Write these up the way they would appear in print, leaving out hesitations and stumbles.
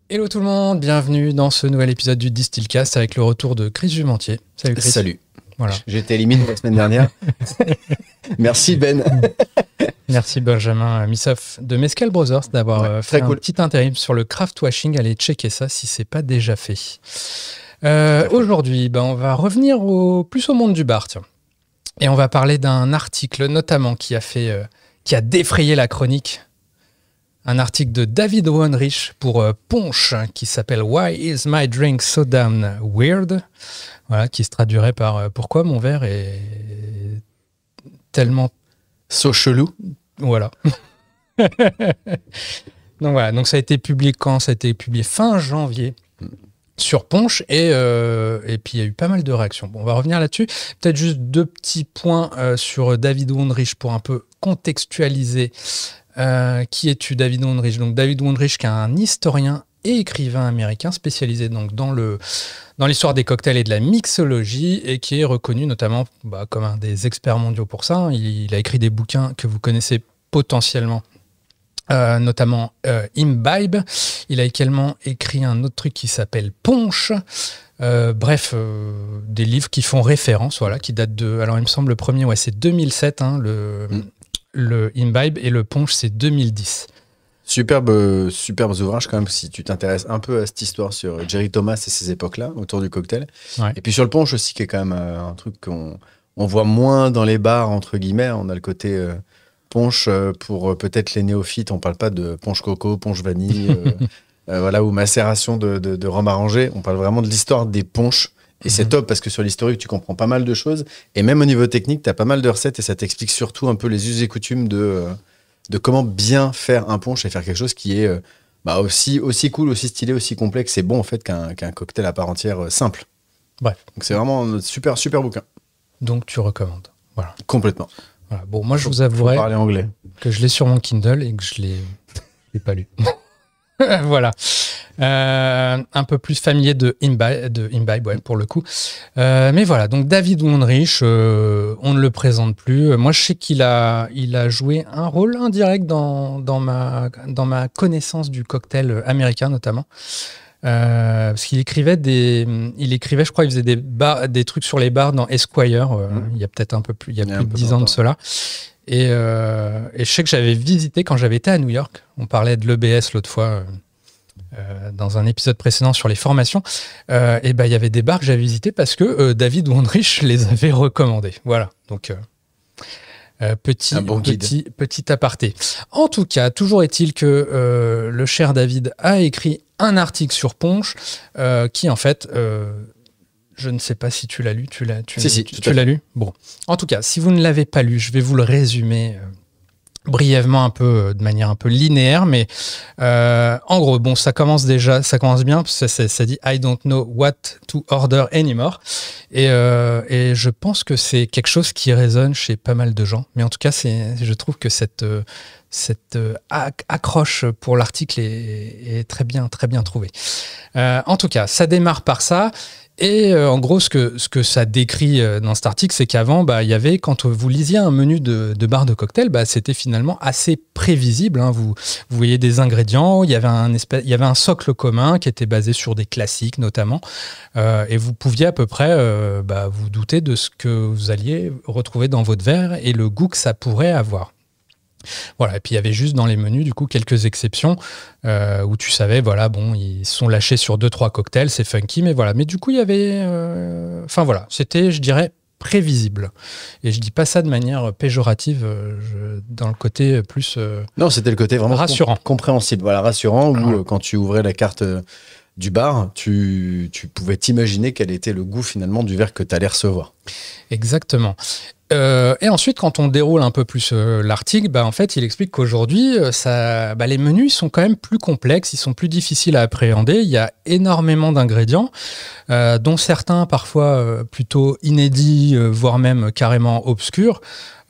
Hello tout le monde, bienvenue dans ce nouvel épisode du Distillcast avec le retour de Chris Jumentier. Salut Chris. Salut. Voilà. J'ai été éliminé la semaine dernière. Merci Ben. Merci Benjamin Missoff de Mescal Brothers d'avoir fait un petit intérim sur le craft washing. Allez checker ça si c'est pas déjà fait. Aujourd'hui, on va revenir plus au monde du bar, tiens. Et on va parler d'un article notamment qui a défrayé la chronique. Un article de David Wondrich pour Punch qui s'appelle Why is my drink so damn weird? Voilà, qui se traduirait par pourquoi mon verre est tellement so chelou. Voilà. Donc ça a été publié quand? Ça a été publié fin janvier sur Punch et puis il y a eu pas mal de réactions. Bon, on va revenir là-dessus. Peut-être juste deux petits points sur David Wondrich pour un peu contextualiser. Qui es-tu, David Wondrich? Donc David Wondrich, qui est un historien et écrivain américain spécialisé donc dans l'histoire des cocktails et de la mixologie et qui est reconnu notamment comme un des experts mondiaux pour ça. Il a écrit des bouquins que vous connaissez potentiellement, notamment Imbibe. Il a également écrit un autre truc qui s'appelle Punch. Bref, des livres qui font référence, voilà, qui datent de... Alors il me semble le premier, c'est 2007, le Imbibe, et le Punch, c'est 2010. Superbes ouvrages quand même, si tu t'intéresses un peu à cette histoire sur Jerry Thomas et ces époques-là, autour du cocktail. Ouais. Et puis sur le Punch aussi, qui est quand même un truc qu'on voit moins dans les bars, entre guillemets. On a le côté Punch pour peut-être les néophytes. On parle pas de Punch coco, Punch vanille, voilà, ou macération de rhum arrangé. On parle vraiment de l'histoire des punchs. Et c'est top parce que sur l'historique, tu comprends pas mal de choses. Et même au niveau technique, tu as pas mal de recettes et ça t'explique surtout un peu les us et coutumes de comment bien faire un punch et faire quelque chose qui est aussi cool, aussi stylé, aussi complexe et bon en fait qu'un cocktail à part entière simple. Bref. Donc c'est vraiment un super bouquin. Donc tu recommandes. Voilà. Complètement. Voilà. Bon, moi je vous avouerai parler anglais. Que je l'ai sur mon Kindle et que je l'ai pas lu. Voilà. Un peu plus familier de Imbibe, ouais, pour le coup. Mais voilà, donc David Wondrich, on ne le présente plus. Moi, je sais qu'il a joué un rôle indirect dans ma connaissance du cocktail américain, notamment. Parce qu'il écrivait, je crois, il faisait des trucs sur les bars dans Esquire, il y a peut-être plus de 10 ans de cela. Et je sais que j'avais visité quand j'avais été à New York. On parlait de l'EBS l'autre fois dans un épisode précédent sur les formations. Et il y avait des bars que j'avais visités parce que David Wondrich les avait recommandés. Voilà. Donc petit aparté. En tout cas, toujours est-il que le cher David a écrit un article sur Punch qui en fait. Je ne sais pas si tu l'as lu. Tu l'as lu? Bon. En tout cas, si vous ne l'avez pas lu, je vais vous le résumer brièvement, de manière un peu linéaire. Mais en gros, bon, ça commence bien. Ça dit « I don't know what to order anymore ». Et je pense que c'est quelque chose qui résonne chez pas mal de gens. Mais en tout cas, je trouve que cette accroche pour l'article est très bien trouvée. En tout cas, ça démarre par ça. Et en gros, ce que ça décrit dans cet article, c'est qu'avant, il y avait, quand vous lisiez un menu de bar de cocktail, c'était finalement assez prévisible. Hein. Vous voyez des ingrédients, il y avait un socle commun qui était basé sur des classiques notamment, et vous pouviez à peu près vous douter de ce que vous alliez retrouver dans votre verre et le goût que ça pourrait avoir. Voilà, et puis il y avait juste dans les menus du coup quelques exceptions où tu savais, voilà, bon, ils sont lâchés sur 2-3 cocktails, c'est funky, mais voilà. Mais du coup, il y avait... voilà, c'était, je dirais, prévisible. Et je dis pas ça de manière péjorative, dans le côté plus... non, c'était le côté vraiment rassurant. Compréhensible, voilà, rassurant, où quand tu ouvrais la carte du bar, tu pouvais t'imaginer quel était le goût finalement du verre que tu allais recevoir. Exactement. Et ensuite, quand on déroule un peu plus l'article, en fait, il explique qu'aujourd'hui, les menus sont quand même plus complexes, ils sont plus difficiles à appréhender. Il y a énormément d'ingrédients, dont certains parfois plutôt inédits, voire même carrément obscurs.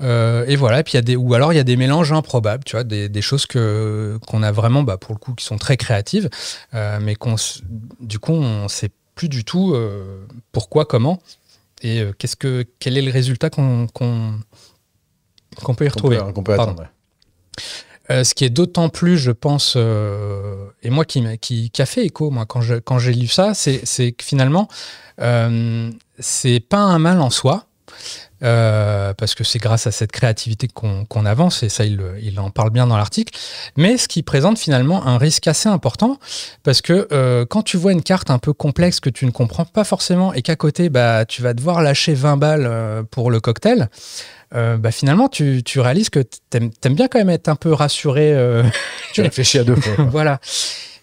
Et voilà, et puis il y a des mélanges improbables, tu vois, des choses qu'on a vraiment, pour le coup, qui sont très créatives, mais du coup, on ne sait plus du tout pourquoi, comment. Et quel est le résultat qu'on peut y retrouver. Qu'on peut attendre. Ce qui est d'autant plus, je pense, et moi qui a fait écho, moi, quand j'ai lu ça, c'est que finalement, c'est pas un mal en soi, parce que c'est grâce à cette créativité qu'on avance, et ça, il en parle bien dans l'article, mais ce qui présente finalement un risque assez important, parce que quand tu vois une carte un peu complexe que tu ne comprends pas forcément, et qu'à côté, bah, tu vas devoir lâcher 20 balles pour le cocktail, bah finalement, tu réalises que t'aimes bien quand même être un peu rassuré. Tu réfléchis à deux fois, quoi. Voilà.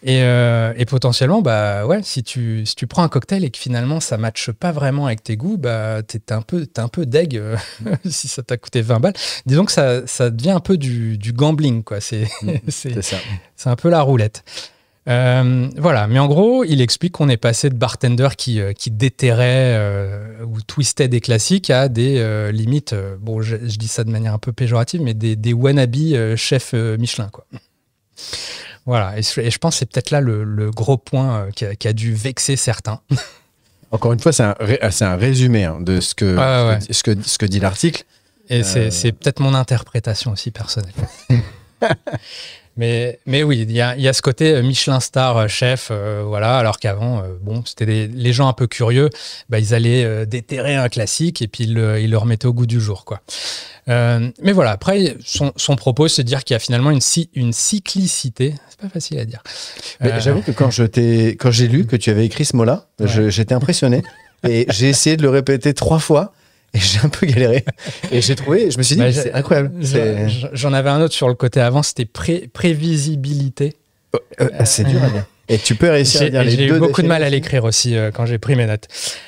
Et potentiellement, bah ouais, si tu prends un cocktail et que finalement ça ne matche pas vraiment avec tes goûts, bah t'es un peu deg si ça t'a coûté 20 balles. Disons que ça devient un peu du gambling, quoi. C'est un peu la roulette. Voilà, mais en gros, il explique qu'on est passé de bartender qui déterrait ou twistait des classiques à des limites, bon, je dis ça de manière un peu péjorative, mais des wannabe chefs Michelin, quoi. Voilà, et je pense que c'est peut-être là le gros point qui a dû vexer certains. Encore une fois, c'est un résumé de ce que dit l'article. Et c'est peut-être mon interprétation aussi personnelle. Mais oui, il y a ce côté Michelin star chef, voilà, alors qu'avant, bon, c'était les gens un peu curieux, bah, ils allaient déterrer un classique et puis ils le remettaient au goût du jour, quoi. Mais voilà, après, son propos, c'est de dire qu'il y a finalement une cyclicité. C'est pas facile à dire. J'avoue que quand j'ai lu que tu avais écrit ce mot-là, j'étais impressionné et j'ai essayé de le répéter 3 fois. Et j'ai un peu galéré. Et je me suis dit, c'est incroyable. J'en avais un autre sur le côté avant, c'était prévisibilité. C'est dur à dire. Et tu peux réussir à dire les deux. J'ai eu beaucoup de mal à l'écrire aussi quand j'ai pris mes notes.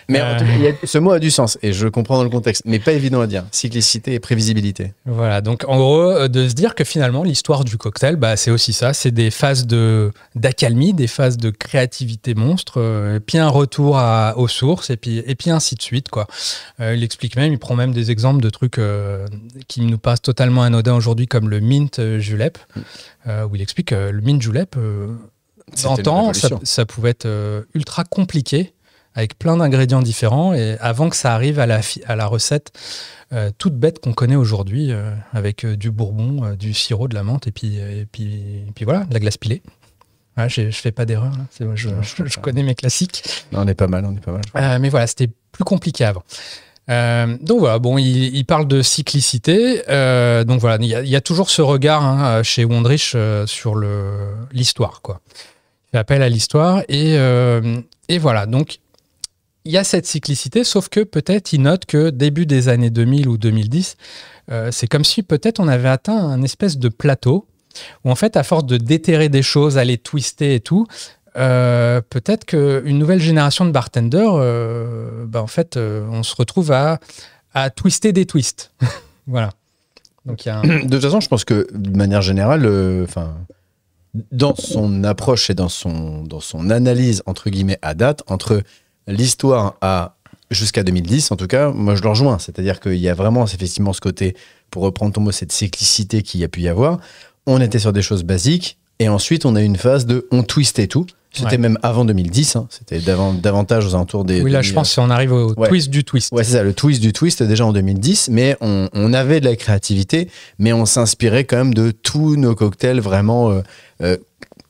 Mais en tout cas, ce mot a du sens et je comprends dans le contexte, mais pas évident à dire. Cyclicité et prévisibilité. Voilà, donc en gros, de se dire que finalement, l'histoire du cocktail, bah, c'est aussi ça. C'est des phases d'accalmie, des phases de créativité monstre, puis un retour aux sources et puis ainsi de suite, quoi. Il explique même, il prend même des exemples de trucs qui nous passent totalement anodins aujourd'hui, comme le mint julep, où il explique que le mint julep... D'antan, ça pouvait être ultra compliqué avec plein d'ingrédients différents et avant que ça arrive à la recette toute bête qu'on connaît aujourd'hui avec du bourbon, du sirop, de la menthe et puis voilà, de la glace pilée. Ouais, je fais pas d'erreur, là. Je connais mes classiques. Non, on est pas mal. Mais voilà, c'était plus compliqué avant. Donc voilà, bon, il parle de cyclicité. Donc voilà, il y a toujours ce regard chez Wondrich sur l'histoire, quoi. Il fait appel à l'histoire et voilà. Donc il y a cette cyclicité, sauf que peut-être il note que début des années 2000 ou 2010, c'est comme si peut-être on avait atteint un espèce de plateau où en fait, à force de déterrer des choses, aller twister et tout. Peut-être qu'une nouvelle génération de bartenders, en fait, on se retrouve à twister des twists. Voilà. Donc, De toute façon, je pense que de manière générale, dans son approche et dans son analyse, entre guillemets, à date, entre l'histoire jusqu'à 2010, en tout cas, moi je le rejoins. C'est-à-dire qu'il y a vraiment effectivement ce côté, pour reprendre ton mot, cette cyclicité qu'il y a pu y avoir. On était sur des choses basiques et ensuite on a eu une phase de on twistait tout. C'était même avant 2010, hein. C'était davantage aux alentours des... Oui, là, je pense qu'on arrive au twist du twist. Ouais, c'est ça, le twist du twist, déjà en 2010, mais on avait de la créativité, mais on s'inspirait quand même de tous nos cocktails vraiment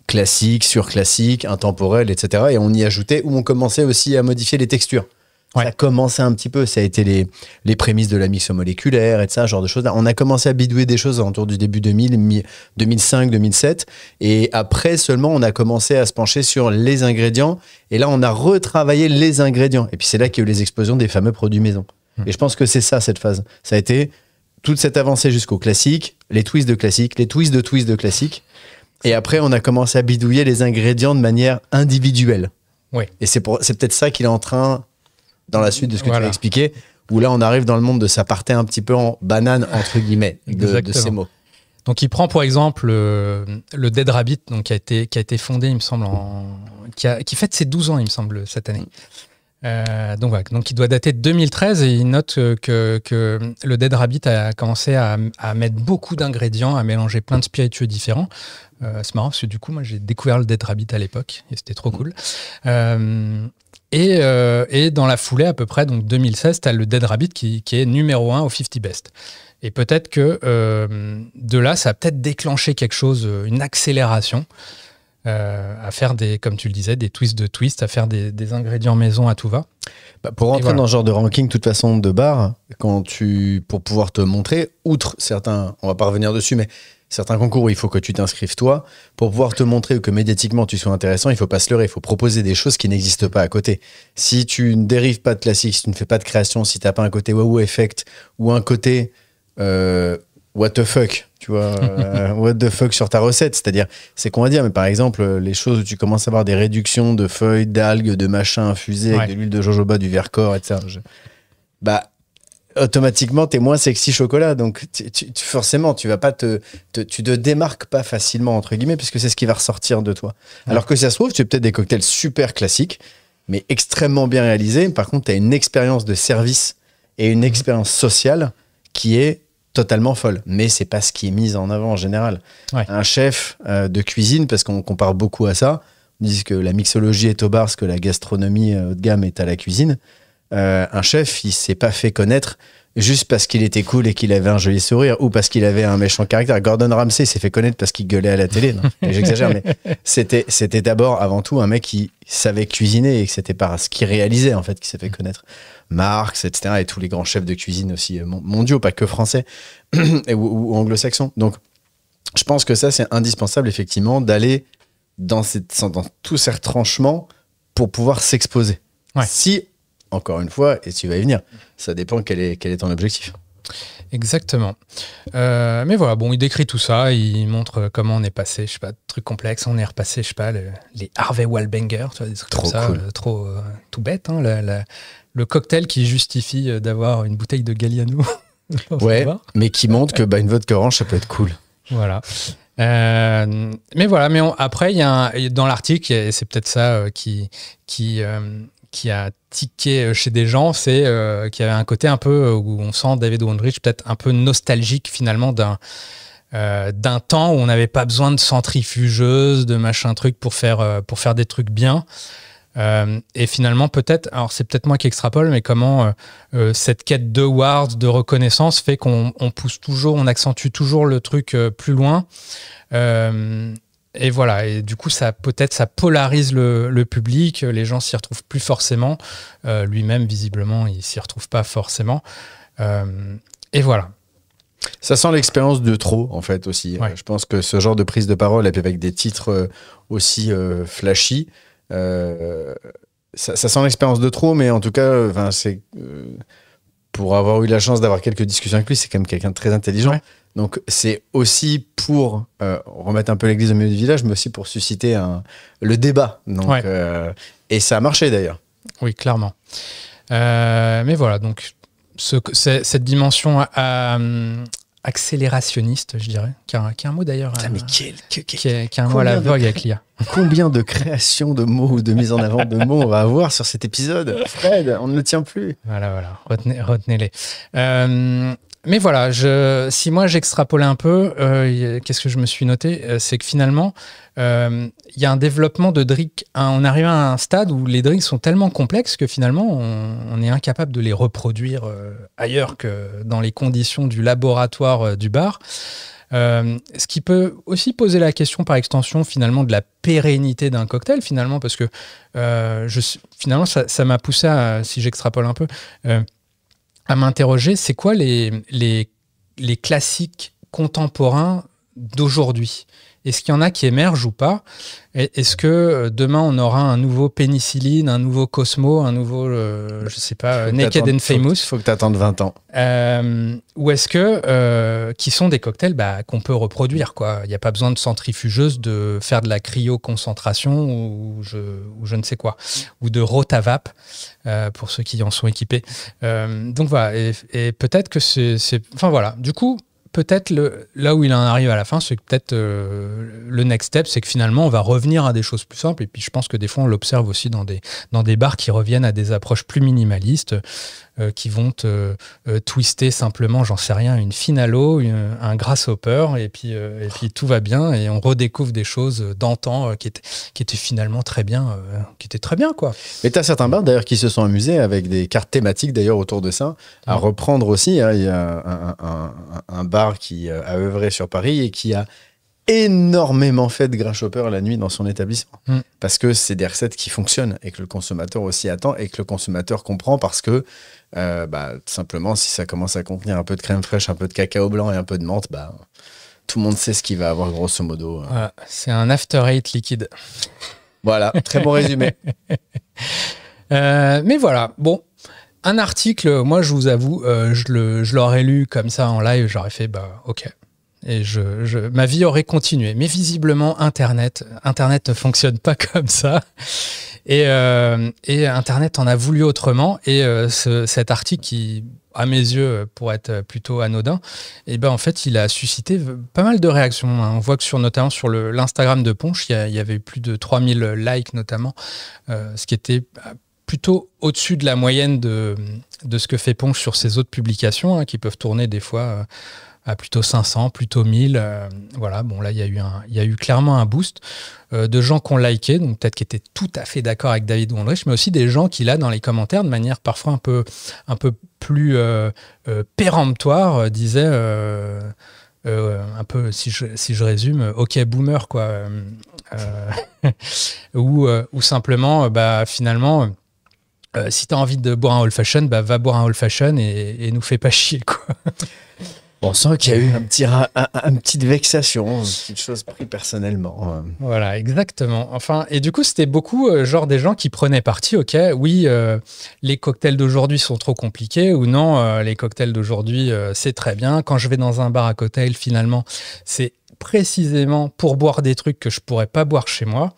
classiques, surclassiques, intemporels, etc. Et on y ajoutait, ou on commençait aussi à modifier les textures. Ouais. Ça commençait un petit peu, ça a été les prémices de la mixomoléculaire et de ça, genre de choses. On a commencé à bidouiller des choses autour du début 2000, 2005, 2007. Et après seulement, on a commencé à se pencher sur les ingrédients. Et là, on a retravaillé les ingrédients. Et puis c'est là qu'il y a eu les explosions des fameux produits maison. Et je pense que c'est ça, cette phase. Ça a été toute cette avancée jusqu'au classique, les twists de classique, les twists de classique. Et après, on a commencé à bidouiller les ingrédients de manière individuelle. Oui. Et c'est peut-être ça qu'il est en train... dans la suite de ce que tu as expliqué, où là on arrive dans le monde de s'aparter un petit peu en banane, entre guillemets, de ces mots. Donc il prend pour exemple le Dead Rabbit, donc, qui a été fondé, il me semble, qui fête ses 12 ans, il me semble, cette année. Donc voilà, donc il doit dater de 2013 et il note que le Dead Rabbit a commencé à mettre beaucoup d'ingrédients, à mélanger plein de spiritueux différents. C'est marrant parce que du coup, moi j'ai découvert le Dead Rabbit à l'époque et c'était trop cool. Et dans la foulée, à peu près, donc 2016, tu as le Dead Rabbit qui est numéro 1 au 50 Best. Et peut-être que de là, ça a peut-être déclenché quelque chose, une accélération, à faire comme tu le disais, des twists de twists, à faire des ingrédients maison à tout va. Pour rentrer dans ce genre de ranking, de toute façon, de bar, pour pouvoir te montrer, outre certains, on va pas revenir dessus, mais certains concours où il faut que tu t'inscrives toi, pour pouvoir te montrer que médiatiquement tu sois intéressant, il faut pas se leurrer, il faut proposer des choses qui n'existent pas à côté. Si tu ne dérives pas de classique, si tu ne fais pas de création, si tu n'as pas un côté wow effect ou un côté what the fuck, tu vois, what the fuck sur ta recette, c'est-à-dire, c'est qu'on va dire, mais par exemple, les choses où tu commences à avoir des réductions de feuilles, d'algues, de machins infusés avec de l'huile de jojoba, du Vercors, etc. Automatiquement, t'es moins sexy chocolat, donc forcément, tu vas pas tu te démarques pas facilement, entre guillemets, puisque c'est ce qui va ressortir de toi. Alors que si ça se trouve, tu as peut-être des cocktails super classiques, mais extrêmement bien réalisés. Par contre, tu as une expérience de service et une expérience sociale qui est totalement folle. Mais c'est pas ce qui est mis en avant en général. Un chef de cuisine, parce qu'on compare beaucoup à ça, on dit que la mixologie est au bar, ce que la gastronomie haut de gamme est à la cuisine. Un chef, il s'est pas fait connaître juste parce qu'il était cool et qu'il avait un joli sourire ou parce qu'il avait un méchant caractère. Gordon Ramsay s'est fait connaître parce qu'il gueulait à la télé. Non, j'exagère, mais c'était d'abord, avant tout, un mec qui savait cuisiner et que c'était par ce qu'il réalisait, en fait, qui s'est fait connaître. Marx, etc. et tous les grands chefs de cuisine aussi mondiaux, pas que français ou anglo-saxons. Donc, je pense que ça, c'est indispensable, effectivement, d'aller dans tous ces retranchements pour pouvoir s'exposer. Si, encore une fois, et tu vas y venir, ça dépend quel est ton objectif. Exactement. Mais voilà, bon, il décrit tout ça, il montre comment on est passé, je sais pas, trucs complexes, on est repassé, je sais pas, les Harvey Wallbanger, tu vois, des trucs trop comme ça, cool. Tout bête, hein, le cocktail qui justifie d'avoir une bouteille de Galliano. Ouais, mais qui montre que une vodka orange, ça peut être cool. Voilà. Mais voilà, après, il y a dans l'article, et c'est peut-être ça qui a tiqué chez des gens, c'est qu'il y avait un côté un peu où on sent David Wondrich peut-être un peu nostalgique finalement d'un temps où on n'avait pas besoin de centrifugeuses, de machin truc pour faire des trucs bien. Et finalement peut-être, alors c'est peut-être moi qui extrapole, mais comment cette quête d'awards, de reconnaissance fait qu'on pousse toujours, on accentue toujours le truc plus loin. Et voilà, et du coup, ça polarise le public, les gens s'y retrouvent plus forcément. Lui-même, visiblement, il s'y retrouve pas forcément. Et voilà. Ça sent l'expérience de trop, en fait, aussi. Ouais. Je pense que ce genre de prise de parole, avec des titres aussi flashy, ça sent l'expérience de trop, mais en tout cas, pour avoir eu la chance d'avoir quelques discussions avec lui, c'est quand même quelqu'un de très intelligent. Ouais. Donc, c'est aussi pour remettre un peu l'église au milieu du village, mais aussi pour susciter le débat. Donc, et ça a marché, d'ailleurs. Oui, clairement. Mais voilà, donc, cette dimension accélérationniste, je dirais, qui est un mot d'ailleurs, qui est un mot à la vogue avec l'IA. Combien de créations de mots ou de mise en avant de mots on va avoir sur cet épisode, Fred? On ne le tient plus. Voilà, retenez-les. Mais voilà, si moi j'extrapolais un peu, qu'est-ce que je me suis noté, c'est que finalement, il y a un développement de drinks. On arrive à un stade où les drinks sont tellement complexes que finalement, on est incapable de les reproduire ailleurs que dans les conditions du laboratoire du bar. Ce qui peut aussi poser la question par extension finalement de la pérennité d'un cocktail finalement, parce que finalement ça m'a poussé à, si j'extrapole un peu, à m'interroger, c'est quoi les classiques contemporains d'aujourd'hui? Est-ce qu'il y en a qui émergent ou pas? Est-ce que demain on aura un nouveau Pénicilline, un nouveau Cosmo, un nouveau, je sais pas, Naked and Famous? Faut que tu attendes 20 ans. Ou est-ce que qui sont des cocktails qu'on peut reproduire, quoi? Il n'y a pas besoin de centrifugeuse, de faire de la cryoconcentration ou je ne sais quoi, ou de rotavap pour ceux qui en sont équipés. Donc voilà, et peut-être que c'est enfin voilà. Du coup, peut-être là où il en arrive à la fin, c'est que peut-être le next step, c'est que finalement, on va revenir à des choses plus simples. Et puis, je pense que des fois, on l'observe aussi dans des bars qui reviennent à des approches plus minimalistes, qui vont te twister simplement, j'en sais rien, une finalo, un grasshopper, et puis tout va bien, et on redécouvre des choses d'antan qui étaient finalement très bien, quoi. Mais tu as certains bars d'ailleurs qui se sont amusés avec des cartes thématiques d'ailleurs autour de ça, à reprendre aussi. Hein, il y a un bar qui a œuvré sur Paris et qui a énormément fait de grasshopper la nuit dans son établissement. Parce que c'est des recettes qui fonctionnent et que le consommateur aussi attend et que le consommateur comprend parce que simplement, si ça commence à contenir un peu de crème fraîche, un peu de cacao blanc et un peu de menthe, tout le monde sait ce qu'il va avoir grosso modo. Voilà, c'est un after eight liquide. Voilà, très bon résumé. Mais voilà, bon, un article, moi je vous avoue, je l'aurais lu comme ça en live, j'aurais fait ok. Et ma vie aurait continué. Mais visiblement, Internet ne fonctionne pas comme ça. Et Internet en a voulu autrement. Et cet article qui, à mes yeux, pourrait être plutôt anodin, en fait, il a suscité pas mal de réactions. On voit que notamment sur l'Instagram de Ponche, il y avait plus de 3000 likes notamment, ce qui était plutôt au-dessus de la moyenne de ce que fait Ponche sur ses autres publications, qui peuvent tourner des fois à plutôt 500, plutôt 1000. Voilà, bon là, il y a eu clairement un boost de gens qui ont liké, donc peut-être qui étaient tout à fait d'accord avec David Wondrich, mais aussi des gens qui, là, dans les commentaires, de manière parfois un peu plus péremptoire, disaient un peu, si je résume, ok boomer, quoi. Ou simplement, finalement, si tu as envie de boire un old fashion, va boire un old fashion et nous fais pas chier, quoi. On sent qu'il y a eu une petite vexation, une chose prise personnellement. Voilà, exactement. Enfin, et du coup, c'était beaucoup genre des gens qui prenaient parti. Ok, oui, les cocktails d'aujourd'hui sont trop compliqués, ou non, les cocktails d'aujourd'hui, c'est très bien. Quand je vais dans un bar à cocktails, finalement, c'est précisément pour boire des trucs que je pourrais pas boire chez moi.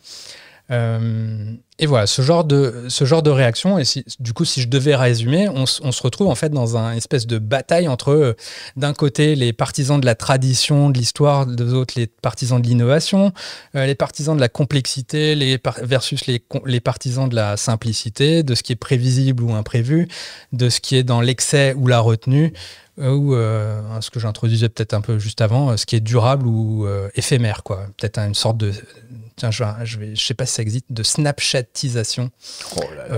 Et voilà, ce genre de réaction. Et du coup, si je devais résumer, on se retrouve en fait dans une espèce de bataille entre, d'un côté, les partisans de la tradition, de l'histoire, de l'autre, les partisans de l'innovation, les partisans de la complexité, versus les partisans de la simplicité, de ce qui est prévisible ou imprévu, de ce qui est dans l'excès ou la retenue, ou ce que j'introduisais peut-être un peu juste avant, ce qui est durable ou éphémère, quoi. Peut-être une sorte de... Tiens, je sais pas si ça existe, de Snapchatisation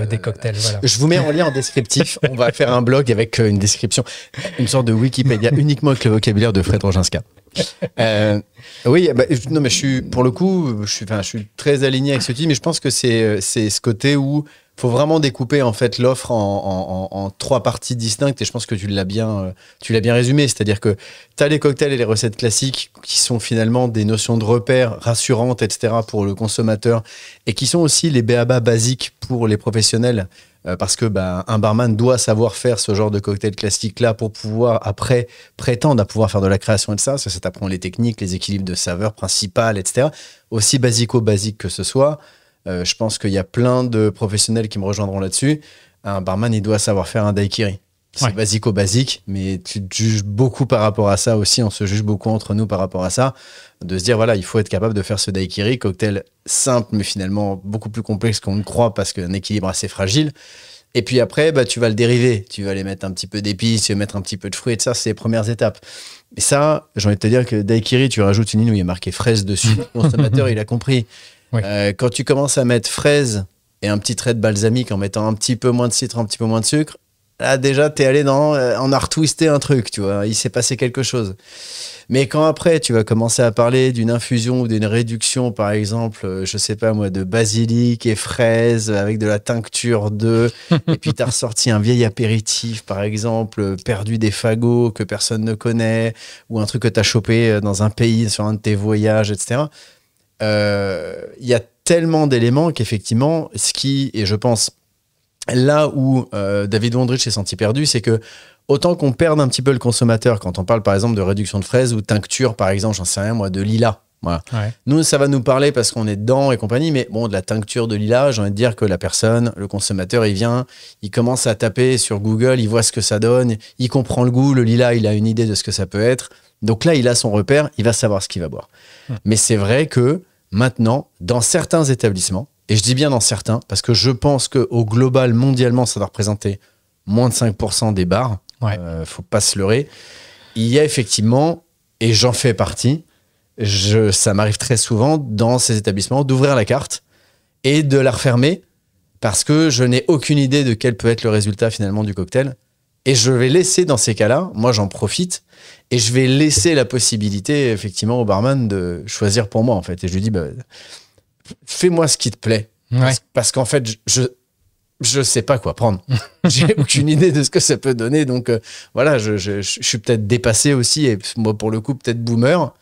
des cocktails. Voilà. Je vous mets en lien en descriptif. On va faire un blog avec une description, une sorte de Wikipédia uniquement avec le vocabulaire de Fred Roginska. Oui, non, mais pour le coup, je suis très aligné avec ce type, mais je pense que c'est ce côté où faut vraiment découper en fait l'offre en trois parties distinctes, et je pense que tu l'as bien résumé, c'est-à-dire que tu as les cocktails et les recettes classiques qui sont finalement des notions de repères rassurantes, etc. pour le consommateur, et qui sont aussi les b.a.-ba basiques pour les professionnels, parce que un barman doit savoir faire ce genre de cocktail classique là pour pouvoir après prétendre à pouvoir faire de la création et de ça t'apprend les techniques, les équilibres de saveurs principales, etc. Aussi basico-basique que ce soit. Je pense qu'il y a plein de professionnels qui me rejoindront là-dessus. Un barman, il doit savoir faire un daiquiri. C'est basico-basique, mais tu te juges beaucoup par rapport à ça aussi. On se juge beaucoup entre nous par rapport à ça. De se dire, voilà, il faut être capable de faire ce daiquiri, cocktail simple, mais finalement beaucoup plus complexe qu'on ne croit parce qu'un équilibre assez fragile. Et puis après, tu vas le dériver. Tu vas aller mettre un petit peu d'épices, tu vas mettre un petit peu de fruits, et ça, c'est les premières étapes. Et ça, j'ai envie de te dire que daiquiri, tu rajoutes une ligne où il y a marqué fraise dessus. Le consommateur, il a compris. Oui. Quand tu commences à mettre fraises et un petit trait de balsamique en mettant un petit peu moins de citron, un petit peu moins de sucre, là déjà t'es allé on a retwisté un truc, tu vois, il s'est passé quelque chose. Mais quand après tu vas commencer à parler d'une infusion ou d'une réduction, par exemple, je sais pas moi, de basilic et fraises avec de la tincture d'œuf, et puis t'as ressorti un vieil apéritif, par exemple, perdu des fagots que personne ne connaît, ou un truc que t'as chopé dans un pays sur un de tes voyages, etc. Il y a tellement d'éléments qu'effectivement, et je pense là où David Wondrich s'est senti perdu, c'est que autant qu'on perde un petit peu le consommateur quand on parle par exemple de réduction de fraises ou tincture, par exemple, j'en sais rien moi, de lilas. Voilà. Ouais. Nous, ça va nous parler parce qu'on est dedans et compagnie, mais bon, de la tincture de lilas, j'ai envie de dire que la personne, le consommateur, il vient, il commence à taper sur Google, il voit ce que ça donne, il comprend le goût, le lilas, il a une idée de ce que ça peut être. Donc là, il a son repère, il va savoir ce qu'il va boire. Mais c'est vrai que maintenant, dans certains établissements, et je dis bien dans certains, parce que je pense qu'au global, mondialement, ça doit représenter moins de 5% des bars. Faut pas se leurrer. Il y a effectivement, et j'en fais partie, ça m'arrive très souvent dans ces établissements d'ouvrir la carte et de la refermer parce que je n'ai aucune idée de quel peut être le résultat finalement du cocktail. Et je vais laisser dans ces cas-là, moi j'en profite, et je vais laisser la possibilité effectivement au barman de choisir pour moi en fait. Et je lui dis, fais-moi ce qui te plaît. Parce qu'en fait, je sais pas quoi prendre. J'ai aucune idée de ce que ça peut donner. Donc voilà, je suis peut-être dépassé aussi, et moi pour le coup peut-être boomer.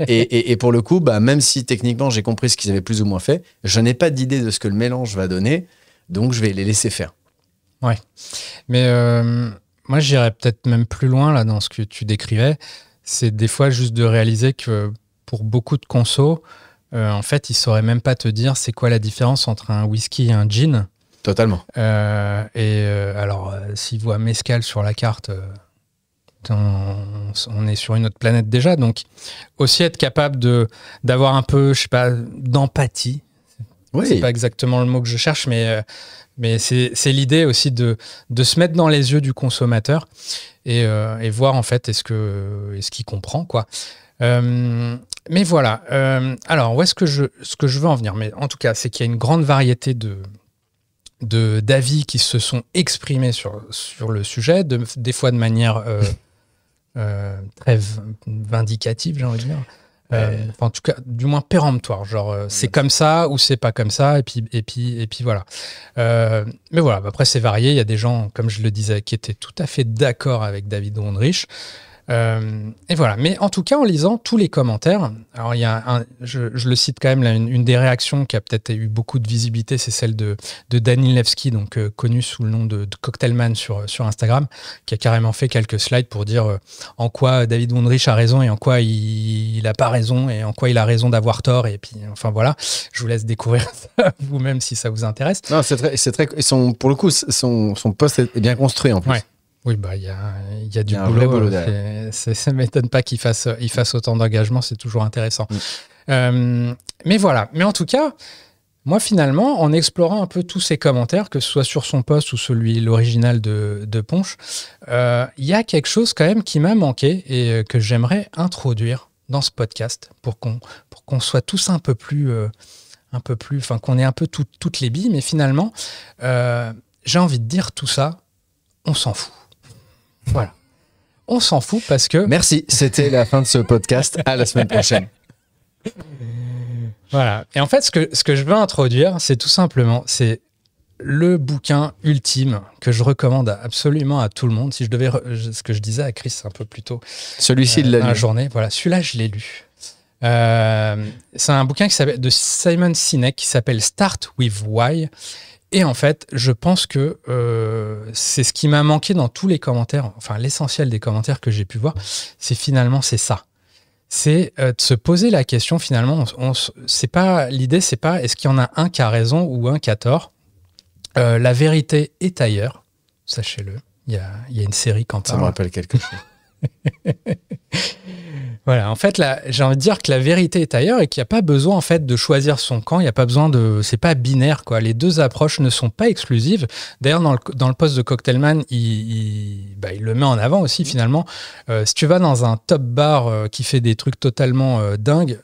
Et pour le coup, même si techniquement j'ai compris ce qu'ils avaient plus ou moins fait, je n'ai pas d'idée de ce que le mélange va donner, donc je vais les laisser faire. Ouais, mais moi j'irais peut-être même plus loin là dans ce que tu décrivais. C'est des fois juste de réaliser que pour beaucoup de consos, en fait, ils sauraient même pas te dire c'est quoi la différence entre un whisky et un gin. Totalement. Alors, s'ils voient mezcal sur la carte, on est sur une autre planète déjà. Donc, aussi être capable d'avoir un peu, je sais pas, d'empathie. Oui. C'est pas exactement le mot que je cherche, mais c'est l'idée aussi de se mettre dans les yeux du consommateur et voir en fait est-ce qu'il comprend quoi. Mais voilà. Alors, où est-ce que ce que je veux en venir? Mais en tout cas, c'est qu'il y a une grande variété d'avis qui se sont exprimés sur le sujet, des fois de manière très vindicative, j'ai envie de dire. En tout cas, du moins péremptoire. Genre, c'est comme ça ou c'est pas comme ça, et puis voilà. Mais voilà, après, c'est varié. Il y a des gens, comme je le disais, qui étaient tout à fait d'accord avec David Wondrich. Et voilà. Mais en tout cas, en lisant tous les commentaires, alors il y a je le cite quand même, là, une des réactions qui a peut-être eu beaucoup de visibilité, c'est celle de Daniel Levski, donc connu sous le nom de Cocktailman sur Instagram, qui a carrément fait quelques slides pour dire en quoi David Wondrich a raison et en quoi il a pas raison et en quoi il a raison d'avoir tort. Et puis, enfin voilà, je vous laisse découvrir ça vous-même si ça vous intéresse. Non, c'est très pour le coup, son post est bien construit en plus. Ouais. Oui, il y a du boulot. Ça ne m'étonne pas qu'il fasse autant d'engagement, c'est toujours intéressant. Mais voilà. Mais en tout cas, moi, finalement, en explorant un peu tous ces commentaires, que ce soit sur son post ou l'original de Ponche, il y a quelque chose quand même qui m'a manqué et que j'aimerais introduire dans ce podcast pour qu'on soit tous un peu plus, enfin, qu'on ait un peu toutes les billes. Mais finalement, j'ai envie de dire tout ça, on s'en fout. Voilà. On s'en fout parce que... Merci, c'était la fin de ce podcast. À la semaine prochaine. Voilà. Et en fait, ce que je veux introduire, c'est tout simplement, c'est le bouquin ultime que je recommande absolument à tout le monde. Si je devais... ce que je disais à Chris un peu plus tôt. Celui-ci, il l'a lu. Dans la journée. Voilà, celui-là, je l'ai lu. C'est un bouquin de Simon Sinek qui s'appelle Start with Why. Et en fait, je pense que c'est ce qui m'a manqué dans tous les commentaires, enfin l'essentiel des commentaires que j'ai pu voir, c'est ça. C'est de se poser la question finalement, l'idée c'est pas est-ce qu'il y en a un qui a raison ou un qui a tort. La vérité est ailleurs, sachez-le. Il y a une série quand ça me rappelle quelque chose. Voilà, en fait, là, j'ai envie de dire que la vérité est ailleurs et qu'il n'y a pas besoin en fait de choisir son camp. Il n'y a pas besoin c'est pas binaire quoi. Les deux approches ne sont pas exclusives. D'ailleurs, dans le post de Cocktailman, il le met en avant aussi finalement. Si tu vas dans un top bar qui fait des trucs totalement dingues,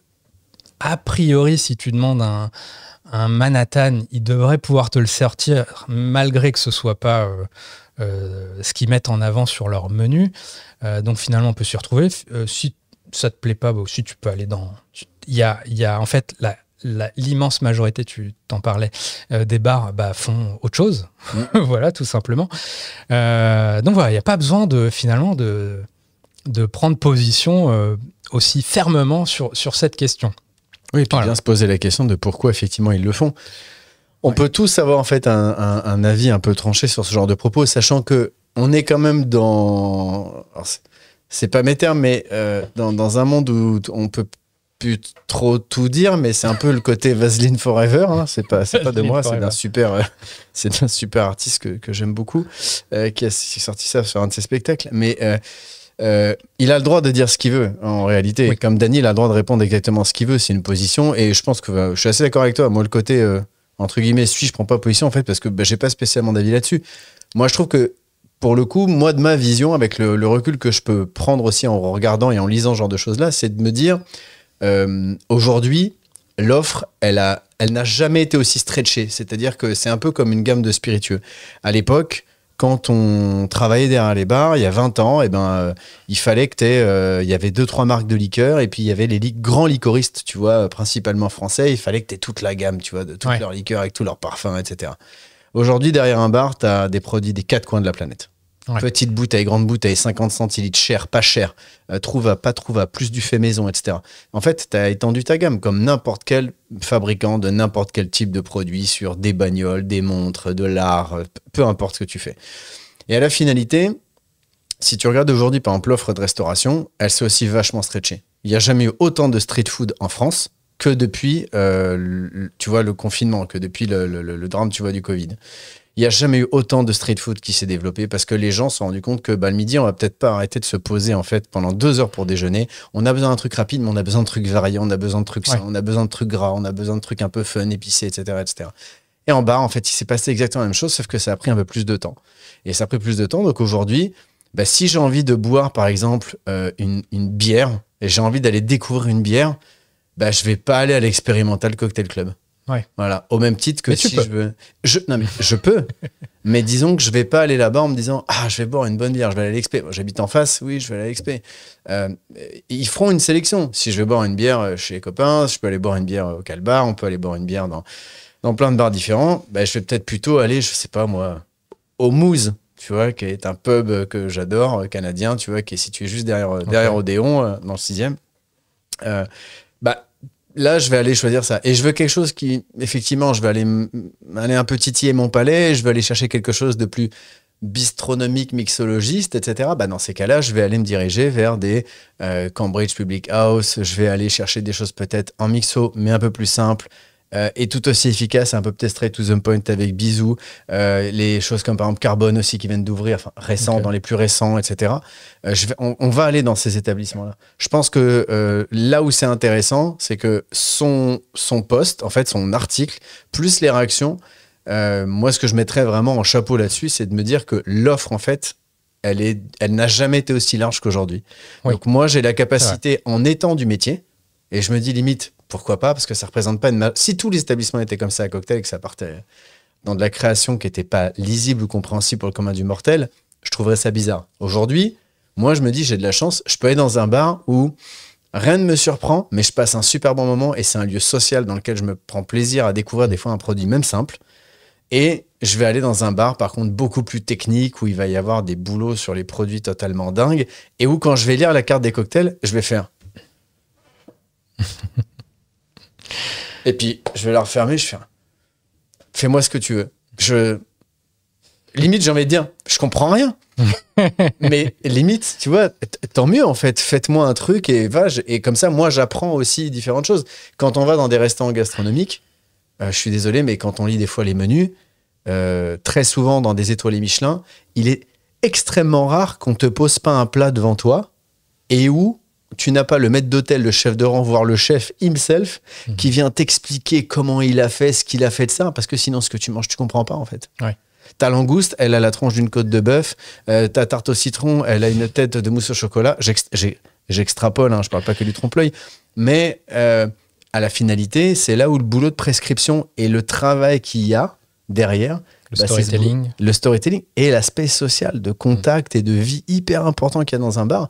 a priori, si tu demandes un Manhattan, il devrait pouvoir te le sortir malgré que ce soit pas ce qu'ils mettent en avant sur leur menu. Donc finalement, on peut s'y retrouver. Si ça te plaît pas, aussi tu peux aller dans... Il y a en fait l'immense majorité, tu t'en parlais, des bars font autre chose. Voilà, tout simplement. Donc voilà, il n'y a pas besoin finalement de prendre position aussi fermement sur cette question. Oui, et puis bien se poser la question de pourquoi effectivement ils le font. On peut tous avoir en fait un avis un peu tranché sur ce genre de propos, sachant que on est quand même dans... Alors, c'est pas mes termes, mais dans un monde où on peut plus trop tout dire, mais c'est un peu le côté Vaseline Forever. Hein. C'est pas de moi, c'est d'un super artiste que j'aime beaucoup, qui a sorti ça sur un de ses spectacles. Mais il a le droit de dire ce qu'il veut, en réalité. Oui. Comme Dany, il a le droit de répondre exactement ce qu'il veut. C'est une position. Et je pense que je suis assez d'accord avec toi. Moi, le côté, entre guillemets, je prends pas position, en fait, parce que j'ai pas spécialement d'avis là-dessus. Moi, je trouve que, pour le coup, moi, de ma vision, avec le recul que je peux prendre aussi en regardant et en lisant ce genre de choses-là, c'est de me dire, aujourd'hui, l'offre, elle n'a jamais été aussi stretchée. C'est-à-dire que c'est un peu comme une gamme de spiritueux. À l'époque, quand on travaillait derrière les bars, il y a 20 ans, il fallait que tu aies... il y avait 2-3 marques de liqueurs, et puis il y avait les grands liquoristes, tu vois, principalement français. Il fallait que tu aies toute la gamme, tu vois, de toutes leurs liqueurs avec tous leurs parfums, etc. Aujourd'hui, derrière un bar, tu as des produits des 4 coins de la planète. Ouais. Petite bouteille, grande bouteille, 50 centilitres, cher, pas cher, trouvable, pas trouvable, plus du fait maison, etc. En fait, tu as étendu ta gamme comme n'importe quel fabricant de n'importe quel type de produit sur des bagnoles, des montres, de l'art, peu importe ce que tu fais. Et à la finalité, si tu regardes aujourd'hui, par exemple, l'offre de restauration, elle s'est aussi vachement stretchée. Il n'y a jamais eu autant de street food en France que depuis tu vois, le confinement, que depuis le drame, tu vois, du Covid. Il n'y a jamais eu autant de street food qui s'est développé parce que les gens se sont rendus compte que le midi, on va peut-être pas arrêter de se poser en fait pendant 2 heures pour déjeuner. On a besoin d'un truc rapide, mais on a besoin de trucs variés, on a besoin de trucs sains, on a besoin de trucs gras, on a besoin de trucs un peu fun, épicés, etc., etc. Et en bar, en fait, il s'est passé exactement la même chose, sauf que ça a pris un peu plus de temps. Et ça a pris plus de temps, donc aujourd'hui, si j'ai envie de boire, par exemple, une bière, et j'ai envie d'aller découvrir une bière, je vais pas aller à l'Expérimental Cocktail Club. Ouais. Voilà, au même titre que mais si je veux. Non, mais je peux. Mais disons que je vais pas aller là-bas en me disant je vais boire une bonne bière, je vais aller à l'Expé. Bon, j'habite en face, oui, je vais aller à l'Expé. Ils feront une sélection. Si je veux boire une bière chez les copains, je peux aller boire une bière au Calbar, on peut aller boire une bière dans plein de bars différents. Je vais peut-être plutôt aller, je sais pas moi, au Moose, tu vois, qui est un pub que j'adore, canadien, tu vois, qui est situé juste derrière Odéon, dans le 6e. Là, je vais aller choisir ça. Et je veux quelque chose qui, effectivement, je vais aller un peu titiller mon palais, je vais aller chercher quelque chose de plus bistronomique, mixologiste, etc. Dans ces cas-là, je vais aller me diriger vers des Cambridge Public House, je vais aller chercher des choses peut-être en mixo, mais un peu plus simples, et tout aussi efficace, un peu peut-être straight to the point avec Bisou, les choses comme par exemple Carbone aussi qui viennent d'ouvrir, enfin récents, dans les plus récents, etc. On va aller dans ces établissements-là. Je pense que là où c'est intéressant, c'est que son post, en fait son article, plus les réactions, moi ce que je mettrais vraiment en chapeau là-dessus, c'est de me dire que l'offre en fait, elle n'a jamais été aussi large qu'aujourd'hui. Oui. Donc moi j'ai la capacité, en étant du métier, et je me dis limite, pourquoi pas, parce que ça représente pas si tous les établissements étaient comme ça à Cocktail et que ça partait dans de la création qui n'était pas lisible ou compréhensible pour le commun du mortel, je trouverais ça bizarre. Aujourd'hui, moi je me dis j'ai de la chance, je peux aller dans un bar où rien ne me surprend, mais je passe un super bon moment et c'est un lieu social dans lequel je me prends plaisir à découvrir des fois un produit même simple. Et je vais aller dans un bar par contre beaucoup plus technique où il va y avoir des boulots sur les produits totalement dingues et où quand je vais lire la carte des cocktails, je vais faire et puis, je vais la refermer, je fais fais-moi ce que tu veux. Limite, j'ai envie de dire, je comprends rien. Mais limite, tu vois, tant mieux en fait. Faites-moi un truc et comme ça, moi, j'apprends aussi différentes choses. Quand on va dans des restaurants gastronomiques, je suis désolé, mais quand on lit des fois les menus, très souvent dans des étoilés Michelin, il est extrêmement rare qu'on te pose pas un plat devant toi et où tu n'as pas le maître d'hôtel, le chef de rang, voire le chef himself, qui vient t'expliquer comment il a fait, ce qu'il a fait de ça, parce que sinon, ce que tu manges, tu comprends pas, en fait. Ouais. Ta langouste, elle a la tronche d'une côte de bœuf, ta tarte au citron, elle a une tête de mousse au chocolat. J'extrapole, je parle pas que du trompe-l'œil, mais à la finalité, c'est là où le boulot de prescription et le travail qu'il y a derrière, le storytelling et l'aspect social de contact et de vie hyper important qu'il y a dans un bar,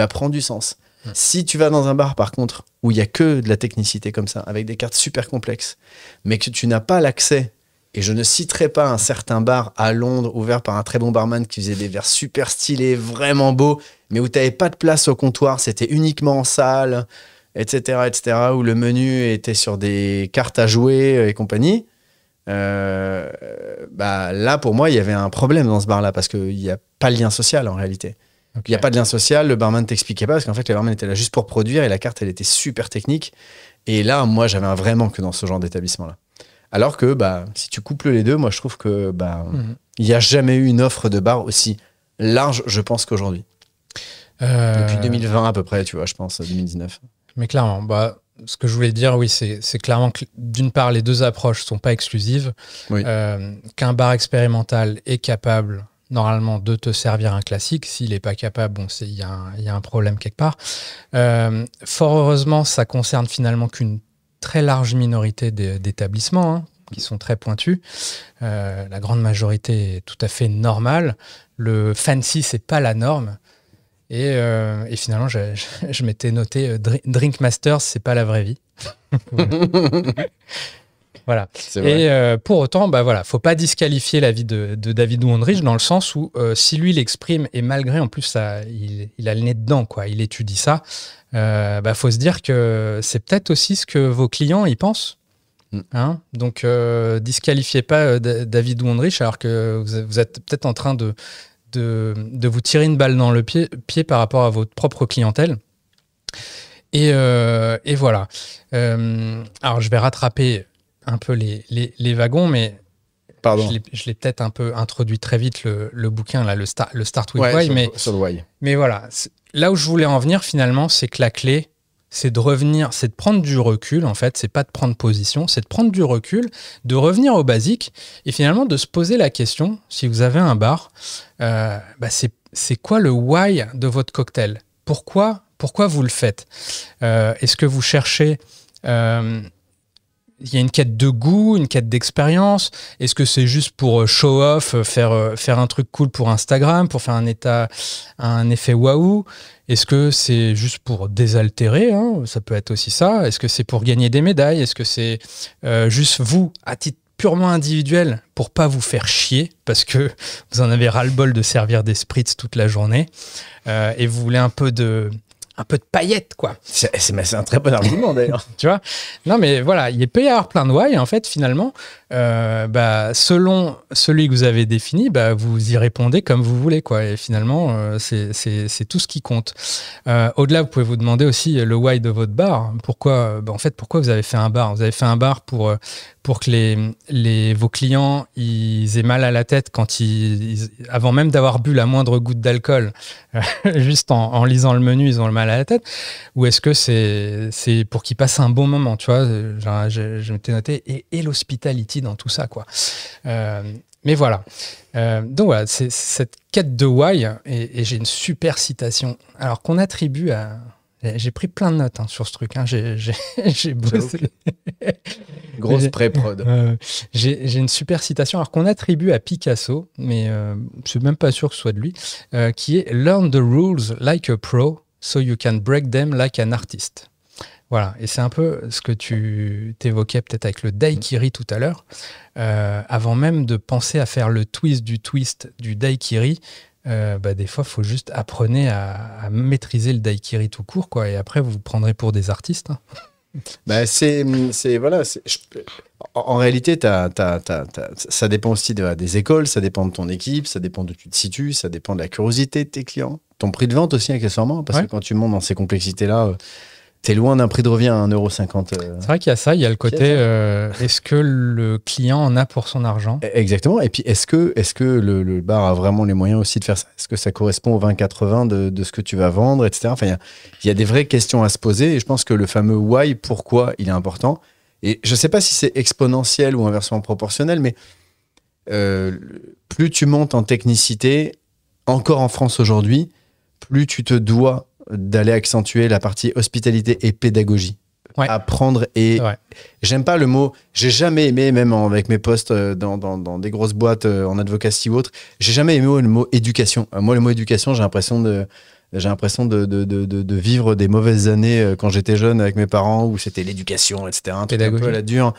prend du sens. Si tu vas dans un bar, par contre, où il n'y a que de la technicité comme ça, avec des cartes super complexes, mais que tu n'as pas l'accès, et je ne citerai pas un certain bar à Londres, ouvert par un très bon barman qui faisait des verres super stylés, vraiment beaux, mais où tu n'avais pas de place au comptoir, c'était uniquement en salle, etc., où le menu était sur des cartes à jouer et compagnie, là, pour moi, il y avait un problème dans ce bar-là, parce qu'il n'y a pas de lien social, en réalité. Okay. Il n'y a pas de lien social, le barman ne t'expliquait pas, parce qu'en fait, le barman était là juste pour produire et la carte, elle était super technique. Et là, moi, j'avais un vrai manque dans ce genre d'établissement-là. Alors que, si tu couples les deux, moi, je trouve que il n'y a jamais eu une offre de bar aussi large, je pense, qu'aujourd'hui. Depuis 2020 à peu près, tu vois, je pense, 2019. Mais clairement, bah, ce que je voulais dire, oui, c'est clairement que d'une part, les deux approches ne sont pas exclusives. Oui. Qu'un bar expérimental est capable, normalement, de te servir un classique. S'il n'est pas capable, bon, il y a un problème quelque part. Fort heureusement, ça concerne finalement qu'une très large minorité d'établissements hein, qui sont très pointus. La grande majorité est tout à fait normale. Le fancy, c'est pas la norme. Et finalement, je m'étais noté Drink Masters, c'est pas la vraie vie. Voilà. Et pour autant, bah voilà, faut pas disqualifier l'avis de David Wondrich dans le sens où si lui l'exprime et malgré en plus ça, il a le nez dedans, quoi, il étudie ça, bah faut se dire que c'est peut-être aussi ce que vos clients y pensent. Hein, donc disqualifiez pas David Wondrich alors que vous êtes peut-être en train de vous tirer une balle dans le pied par rapport à votre propre clientèle. Et voilà. Alors, je vais rattraper un peu les wagons, mais je l'ai peut-être un peu introduit très vite, le bouquin, là, le Start with Why. Sur le Why. Mais voilà, là où je voulais en venir, finalement, c'est que la clé, c'est de revenir, c'est de prendre du recul, en fait. C'est pas de prendre position, c'est de prendre du recul, de revenir au basique et finalement de se poser la question, si vous avez un bar, bah c'est quoi le why de votre cocktail ? Pourquoi vous le faites ? Est-ce que vous cherchez... il y a une quête de goût, une quête d'expérience. Est-ce que c'est juste pour show off, faire un truc cool pour Instagram, pour faire un effet waouh? Est-ce que c'est juste pour désaltérer, hein? Ça peut être aussi ça. Est-ce que c'est pour gagner des médailles? Est-ce que c'est juste vous, à titre purement individuel, pour pas vous faire chier, parce que vous en avez ras-le-bol de servir des spritz toute la journée, et vous voulez un peu de paillettes, quoi. C'est un très bon argument, d'ailleurs. Tu vois ? Non, mais voilà, il peut y avoir plein de why, en fait, finalement. Bah, selon celui que vous avez défini, bah, vous y répondez comme vous voulez, quoi. Et finalement, c'est tout ce qui compte. Au-delà, vous pouvez vous demander aussi le why de votre bar. Pourquoi vous avez fait un bar ? Vous avez fait un bar pour que vos clients ils aient mal à la tête avant même d'avoir bu la moindre goutte d'alcool, juste en lisant le menu, ils ont le mal à la tête, ou est-ce que c'est pour qu'ils passent un bon moment, tu vois, genre, je m'étais noté, et l'hospitality dans tout ça, quoi. Mais voilà. Donc voilà, c'est cette quête de why, et j'ai une super citation, alors qu'on attribue à... J'ai pris plein de notes hein, sur ce truc. Hein. J'ai bossé. Grosse pré-prod. J'ai une super citation alors qu'on attribue à Picasso, mais je suis même pas sûr que ce soit de lui, qui est « Learn the rules like a pro, so you can break them like an artist ». Voilà, et c'est un peu ce que tu t'évoquais peut-être avec le daiquiri tout à l'heure. Avant même de penser à faire le twist du daiquiri, bah, des fois, il faut juste apprendre à maîtriser le daiquiri tout court, quoi, et après, vous vous prendrez pour des artistes. Hein. Bah, voilà, en réalité, ça dépend aussi des écoles, ça dépend de ton équipe, ça dépend d'où tu te situes, ça dépend de la curiosité de tes clients. Ton prix de vente aussi, accessoirement, parce que quand tu montes dans ces complexités-là, t'es loin d'un prix de revient à 1,50 €. C'est vrai qu'il y a ça, il y a le côté est-ce que le client en a pour son argent ? Exactement. Et puis, est-ce que le bar a vraiment les moyens aussi de faire ça ? Est-ce que ça correspond au 20-80 de ce que tu vas vendre, etc. Enfin, il y a des vraies questions à se poser. Et je pense que le fameux why, pourquoi, il est important. Et je ne sais pas si c'est exponentiel ou inversement proportionnel, mais plus tu montes en technicité, encore en France aujourd'hui, plus tu te dois d'aller accentuer la partie hospitalité et pédagogie. Ouais. Apprendre et... J'aime pas le mot... J'ai jamais aimé, même avec mes postes dans des grosses boîtes en advocacy ou autre, j'ai jamais aimé le mot éducation. Moi, le mot éducation, j'ai l'impression de vivre des mauvaises années quand j'étais jeune avec mes parents où c'était l'éducation, etc. Un truc un peu à la dure.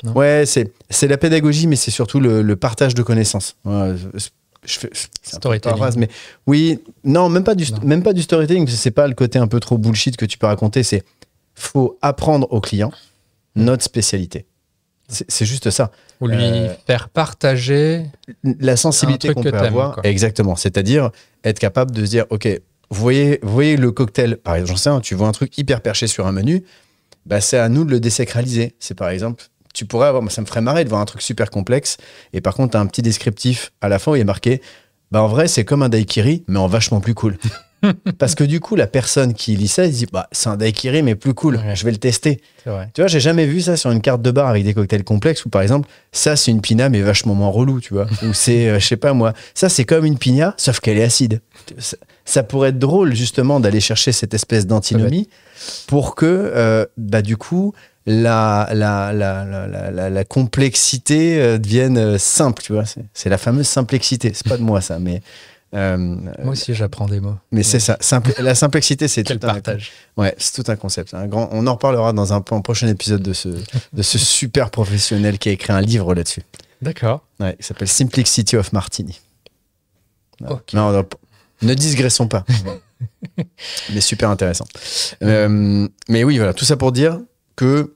Non. Ouais, c'est la pédagogie, mais c'est surtout le partage de connaissances. Storytelling. Mais oui, non, même pas du storytelling, parce que c'est pas le côté un peu trop bullshit que tu peux raconter, c'est faut apprendre au client notre spécialité. C'est juste ça. Ou lui faire partager la sensibilité qu'on peut avoir. Quoi. Exactement. C'est-à-dire être capable de se dire, OK, vous voyez le cocktail, par exemple, j'en sais un, tu vois un truc hyper perché sur un menu, bah, c'est à nous de le désacraliser. C'est par exemple... Tu pourrais avoir, ça me ferait marrer de voir un truc super complexe et par contre, tu as un petit descriptif à la fin où il est marqué, bah en vrai, c'est comme un daiquiri, mais en vachement plus cool. Parce que du coup, la personne qui lit ça, il se dit, bah, c'est un daiquiri, mais plus cool, je vais le tester. C'est vrai. Tu vois, j'ai jamais vu ça sur une carte de bar avec des cocktails complexes où, par exemple, ça, c'est une pina, mais vachement moins relou, tu vois. Ou c'est, je sais pas moi, ça, c'est comme une pina, sauf qu'elle est acide. Ça pourrait être drôle, justement, d'aller chercher cette espèce d'antinomie pour que, bah, du coup, la complexité devienne simple, tu vois. C'est la fameuse simplexité. C'est pas de moi, ça, mais... Moi aussi, j'apprends des mots. Mais c'est ça. La complexité, c'est Quel tout partage. Ouais, c'est tout un concept. On en reparlera dans un prochain épisode de ce super professionnel qui a écrit un livre là-dessus. D'accord. Ouais, il s'appelle Simplicity of Martini. Okay. Non, ne digressons pas. Mais super intéressant. Mais oui, voilà, tout ça pour dire que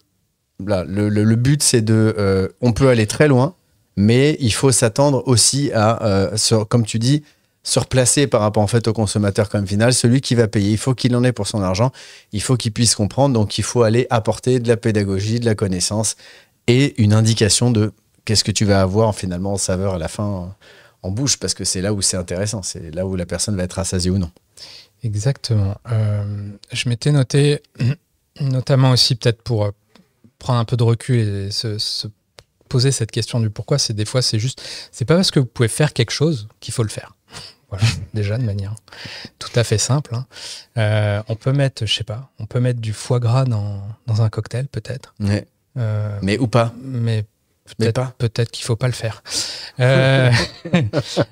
là, le but, c'est de... on peut aller très loin, mais il faut s'attendre aussi à, comme tu dis, se replacer par rapport en fait au consommateur comme final, celui qui va payer. Il faut qu'il en ait pour son argent, il faut qu'il puisse comprendre, donc il faut aller apporter de la pédagogie, de la connaissance et une indication de qu'est-ce que tu vas avoir finalement en saveur à la fin en bouche, parce que c'est là où c'est intéressant, c'est là où la personne va être rassasiée ou non. Exactement. Je m'étais noté, notamment aussi peut-être pour prendre un peu de recul et se poser cette question du pourquoi, c'est des fois c'est juste, c'est pas parce que vous pouvez faire quelque chose qu'il faut le faire. Voilà, déjà de manière tout à fait simple. Hein. On peut mettre, je sais pas, on peut mettre du foie gras dans un cocktail peut-être. Ouais. Mais ou pas. Mais peut-être qu'il faut pas le faire.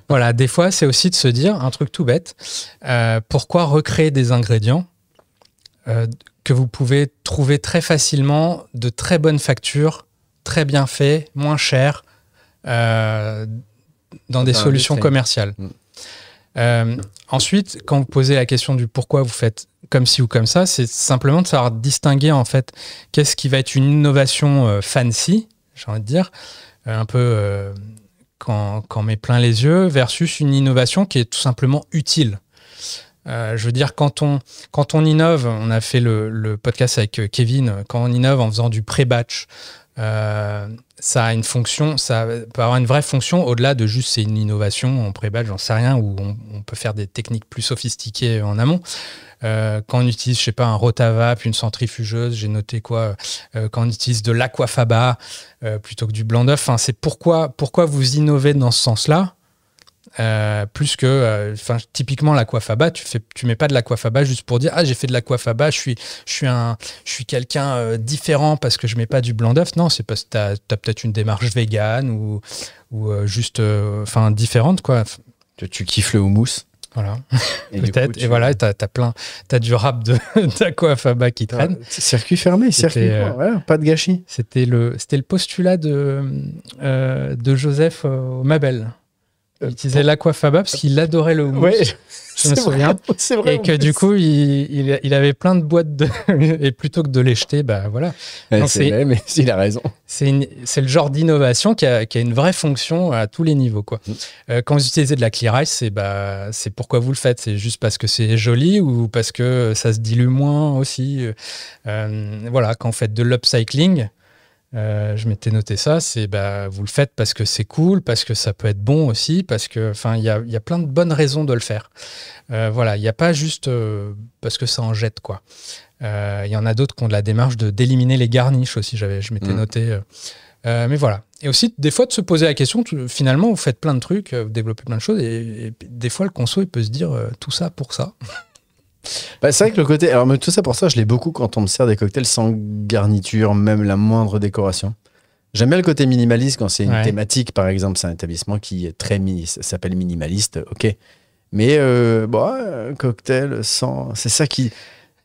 Voilà, des fois c'est aussi de se dire un truc tout bête. Pourquoi recréer des ingrédients que vous pouvez trouver très facilement, de très bonne facture, très bien fait, moins cher, dans des solutions commerciales. Ensuite, quand vous posez la question du pourquoi vous faites comme ci ou comme ça, c'est simplement de savoir distinguer en fait qu'est-ce qui va être une innovation fancy, j'ai envie de dire, un peu quand on met plein les yeux, versus une innovation qui est tout simplement utile. Je veux dire, quand on innove, on a fait le podcast avec Kevin, quand on innove en faisant du pré-batch, ça a une fonction, ça peut avoir une vraie fonction au-delà de juste c'est une innovation en pré-batch, j'en sais rien, où on peut faire des techniques plus sophistiquées en amont. Quand on utilise, je sais pas, un rotavap, une centrifugeuse, j'ai noté quoi, quand on utilise de l'aquafaba plutôt que du blanc d'œuf, c'est pourquoi vous innovez dans ce sens-là. Plus que typiquement l'aquafaba, tu mets pas de l'aquafaba juste pour dire j'ai fait de l'aquafaba, je suis quelqu'un différent parce que je mets pas du blanc d'œuf. Non, c'est parce que t'as peut-être une démarche végane ou juste différente quoi. Tu kiffes le houmous. Voilà, peut-être. Et voilà, t'as du rap d'aquafaba qui traîne. Circuit fermé, pas de gâchis. C'était le postulat de Joseph au Mabel. Il utilisait l'aquafaba parce qu'il adorait le houmous. Ouais, je me souviens. C'est vrai. Et que du coup, il avait plein de boîtes et plutôt que de les jeter, bah voilà. Ouais, mais il a raison. C'est le genre d'innovation qui a une vraie fonction à tous les niveaux, quoi. Quand vous utilisez de la clear ice, c'est pourquoi vous le faites. C'est juste parce que c'est joli ou parce que ça se dilue moins aussi. Voilà, quand vous faites de l'upcycling, je m'étais noté ça, vous le faites parce que c'est cool, parce que ça peut être bon aussi, parce que il y a plein de bonnes raisons de le faire. Voilà, il n'y a pas juste parce que ça en jette quoi. Il y en a d'autres qui ont de la démarche d'éliminer les garniches aussi. Je m'étais noté. Mais voilà. Et aussi des fois de se poser la question. Finalement, vous faites plein de trucs, vous développez plein de choses, et des fois le conso il peut se dire tout ça pour ça. C'est vrai que le côté... Alors, mais tout ça pour ça, je l'ai beaucoup quand on me sert des cocktails sans garniture, même la moindre décoration. J'aime bien le côté minimaliste quand c'est une thématique, par exemple. C'est un établissement qui est très ça s'appelle minimaliste, ok. Mais un cocktail sans... C'est ça qui...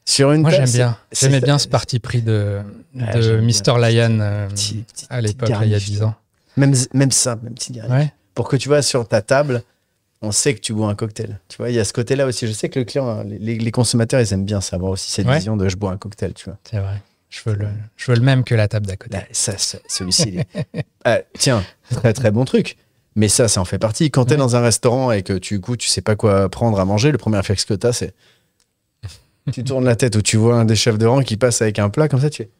Sur une Moi, j'aime bien. J'aimais bien ce parti pris de Mr. Lion à l'époque, il y a 10 ans. Même ça, même petit garniture. Ouais. Pour que tu vois sur ta table... On sait que tu bois un cocktail. Tu vois, il y a ce côté-là aussi. Je sais que le client, les consommateurs, ils aiment bien savoir aussi cette vision de je bois un cocktail, tu vois. C'est vrai. Je veux le même que la table d'à côté. Celui-ci, tiens, très très bon truc. Mais ça en fait partie. Quand tu es dans un restaurant et que tu sais pas quoi prendre à manger, le premier réflexe que tu as, c'est tu tournes la tête ou tu vois un des chefs de rang qui passe avec un plat comme ça, tu fais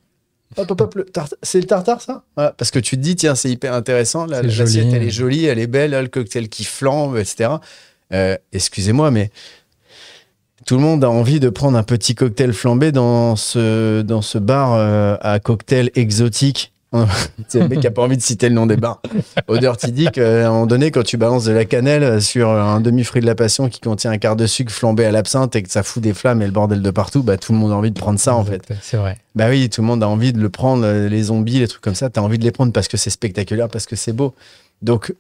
hop, c'est le tartare, ça? Voilà. Parce que tu te dis, tiens, c'est hyper intéressant. L'assiette, elle est jolie, elle est belle, le cocktail qui flambe, etc. Excusez-moi, mais Tout le monde a envie de prendre un petit cocktail flambé dans ce bar à cocktail exotique. C'est le mec qui n'a pas envie de citer le nom des bars. Au Dirty Dick, à un moment donné, quand tu balances de la cannelle sur un demi-fruit de la passion qui contient un quart de sucre flambé à l'absinthe et que ça fout des flammes et le bordel de partout, bah, tout le monde a envie de prendre ça, en fait. C'est vrai. Bah oui, tout le monde a envie de le prendre, les zombies, les trucs comme ça. Tu as envie de les prendre parce que c'est spectaculaire, parce que c'est beau. Donc,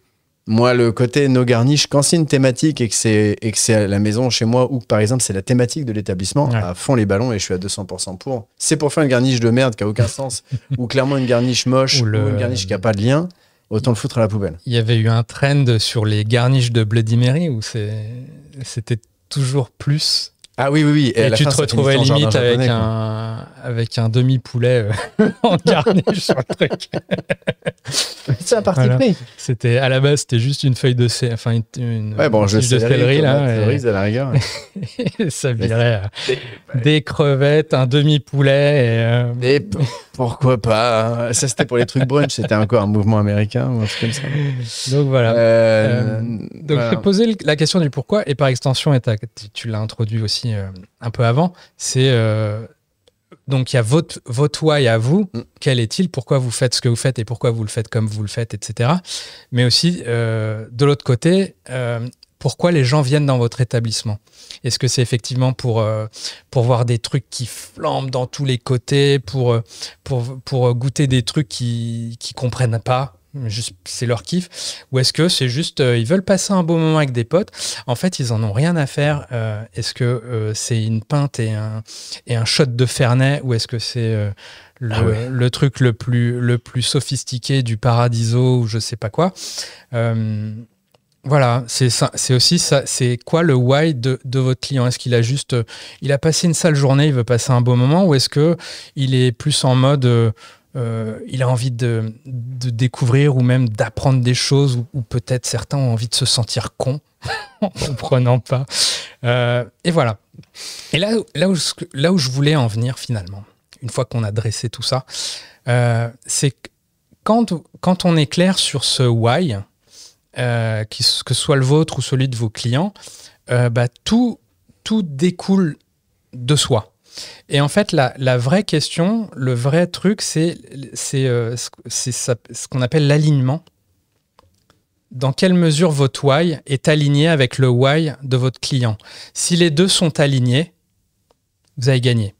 moi, le côté no garnish, quand c'est une thématique et que c'est à la maison chez moi, ou que par exemple c'est la thématique de l'établissement, à fond les ballons et je suis à 200% pour. C'est pour faire une garniche de merde qui a aucun sens, ou clairement une garniche moche, ou une garniche qui a pas de lien, autant le foutre à la poubelle. Il y avait eu un trend sur les garniches de Bloody Mary où c'était toujours plus. Ah oui, oui, oui. Et tu te retrouvais limite avec un demi-poulet en garniche sur le truc. C'est un parti pris. C'était, à la base, c'était juste une feuille de céleri, de céleri là. Cerise à la rigueur. Et ça virait des crevettes, un demi-poulet. Et pourquoi pas. Ça, c'était pour les trucs brunch. C'était encore un mouvement américain ou un truc comme ça. Donc voilà. Donc je t'ai posé la question du pourquoi et par extension, et tu l'as introduit aussi un peu avant, c'est donc il y a votre why à vous, quel est-il, pourquoi vous faites ce que vous faites et pourquoi vous le faites comme vous le faites, etc. Mais aussi, de l'autre côté, pourquoi les gens viennent dans votre établissement. Est-ce que c'est effectivement pour voir des trucs qui flambent dans tous les côtés, pour goûter des trucs qu'ils ne comprennent pas, juste c'est leur kiff, ou est-ce que c'est juste ils veulent passer un beau moment avec des potes, en fait ils en ont rien à faire, est-ce que c'est une pinte et un shot de Fernet, ou est-ce que c'est le truc le plus sophistiqué du Paradiso ou je sais pas quoi. Voilà, c'est aussi ça. C'est quoi le why de votre client? Est-ce qu'il a juste, il a passé une sale journée, il veut passer un beau moment, ou est-ce que il est plus en mode, il a envie de découvrir ou même d'apprendre des choses, ou peut-être certains ont envie de se sentir con en comprenant pas. Et voilà. Et là où je voulais en venir finalement, une fois qu'on a dressé tout ça, c'est que quand on est clair sur ce why, que ce soit le vôtre ou celui de vos clients, tout découle de soi. Et en fait, la vraie question, le vrai truc, c'est ce qu'on appelle l'alignement. Dans quelle mesure votre why est aligné avec le why de votre client? Si les deux sont alignés, vous avez gagné.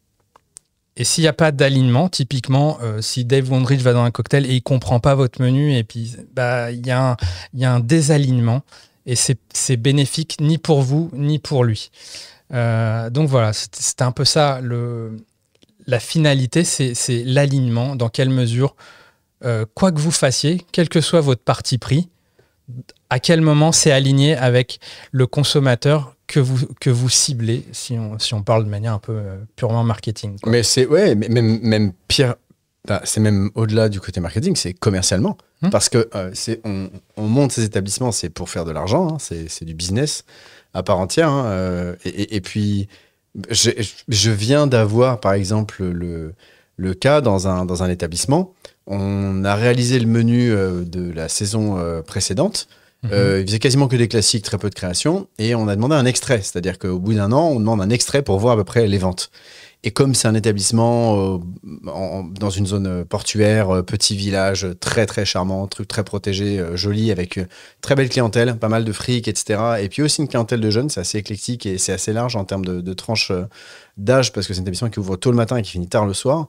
Et s'il n'y a pas d'alignement, typiquement, si Dave Wondrich va dans un cocktail et il ne comprend pas votre menu, et puis il y a un désalignement, et c'est bénéfique ni pour vous, ni pour lui. Donc voilà, c'était un peu ça. La finalité, c'est l'alignement. Dans quelle mesure, quoi que vous fassiez, quel que soit votre parti pris, à quel moment c'est aligné avec le consommateur que vous ciblez, si on parle de manière un peu purement marketing, quoi. Mais c'est même pire, c'est même au-delà du côté marketing, c'est commercialement. Parce que on monte ces établissements, c'est pour faire de l'argent, hein, c'est du business à part entière. Hein, et puis, je viens d'avoir, par exemple, le cas dans un établissement. On a réalisé le menu de la saison précédente. Il faisait quasiment que des classiques, très peu de création. Et on a demandé un extrait. C'est-à-dire qu'au bout d'un an, on demande un extrait pour voir à peu près les ventes. Et comme c'est un établissement dans une zone portuaire, petit village, très très charmant, truc très protégé, joli, avec très belle clientèle, pas mal de fric, etc. Et puis aussi une clientèle de jeunes, c'est assez éclectique et c'est assez large en termes de tranche d'âge, parce que c'est un établissement qui ouvre tôt le matin et qui finit tard le soir.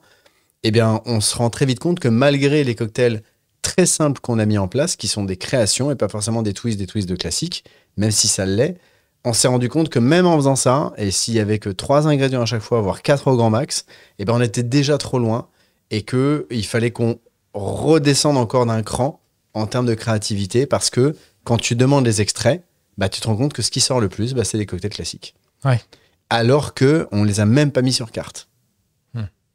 Eh bien, on se rend très vite compte que malgré les cocktails très simples qu'on a mis en place, qui sont des créations et pas forcément des twists de classiques, même si ça l'est, on s'est rendu compte que même en faisant ça, et s'il y avait que 3 ingrédients à chaque fois, voire 4 au grand max, eh ben on était déjà trop loin et qu'il fallait qu'on redescende encore d'un cran en termes de créativité, parce que quand tu demandes les extraits, tu te rends compte que ce qui sort le plus, c'est des cocktails classiques. Ouais. Alors qu'on ne les a même pas mis sur carte.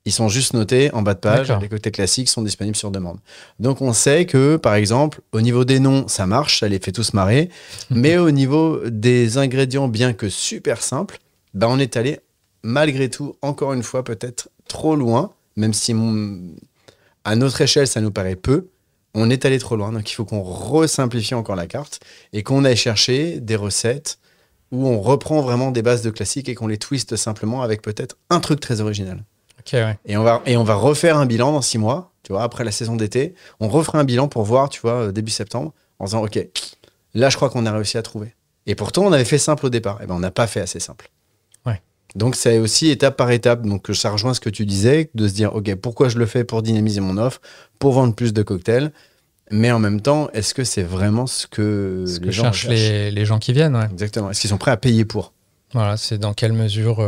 Ils sont juste notés en bas de page. Les cocktails classiques sont disponibles sur demande. Donc, on sait que, par exemple, au niveau des noms, ça marche, ça les fait tous marrer. Mais au niveau des ingrédients, bien que super simples, on est allé, malgré tout, encore une fois, peut-être trop loin, même si à notre échelle, ça nous paraît peu. On est allé trop loin. Donc, il faut qu'on resimplifie encore la carte et qu'on aille chercher des recettes où on reprend vraiment des bases de classiques et qu'on les twiste simplement avec peut-être un truc très original. Okay, ouais. Et on va refaire un bilan dans 6 mois, tu vois, après la saison d'été. On refera un bilan pour voir, tu vois, début septembre, en disant, OK, là, je crois qu'on a réussi à trouver. Et pourtant, on avait fait simple au départ. Et ben, on n'a pas fait assez simple. Ouais. Donc, c'est aussi étape par étape. Donc, ça rejoint ce que tu disais, de se dire, OK, pourquoi je le fais pour dynamiser mon offre, pour vendre plus de cocktails. Mais en même temps, est-ce que c'est vraiment ce que les gens cherchent les gens qui viennent, ouais. Exactement. Est-ce qu'ils sont prêts à payer pour? Voilà, c'est dans quelle mesure,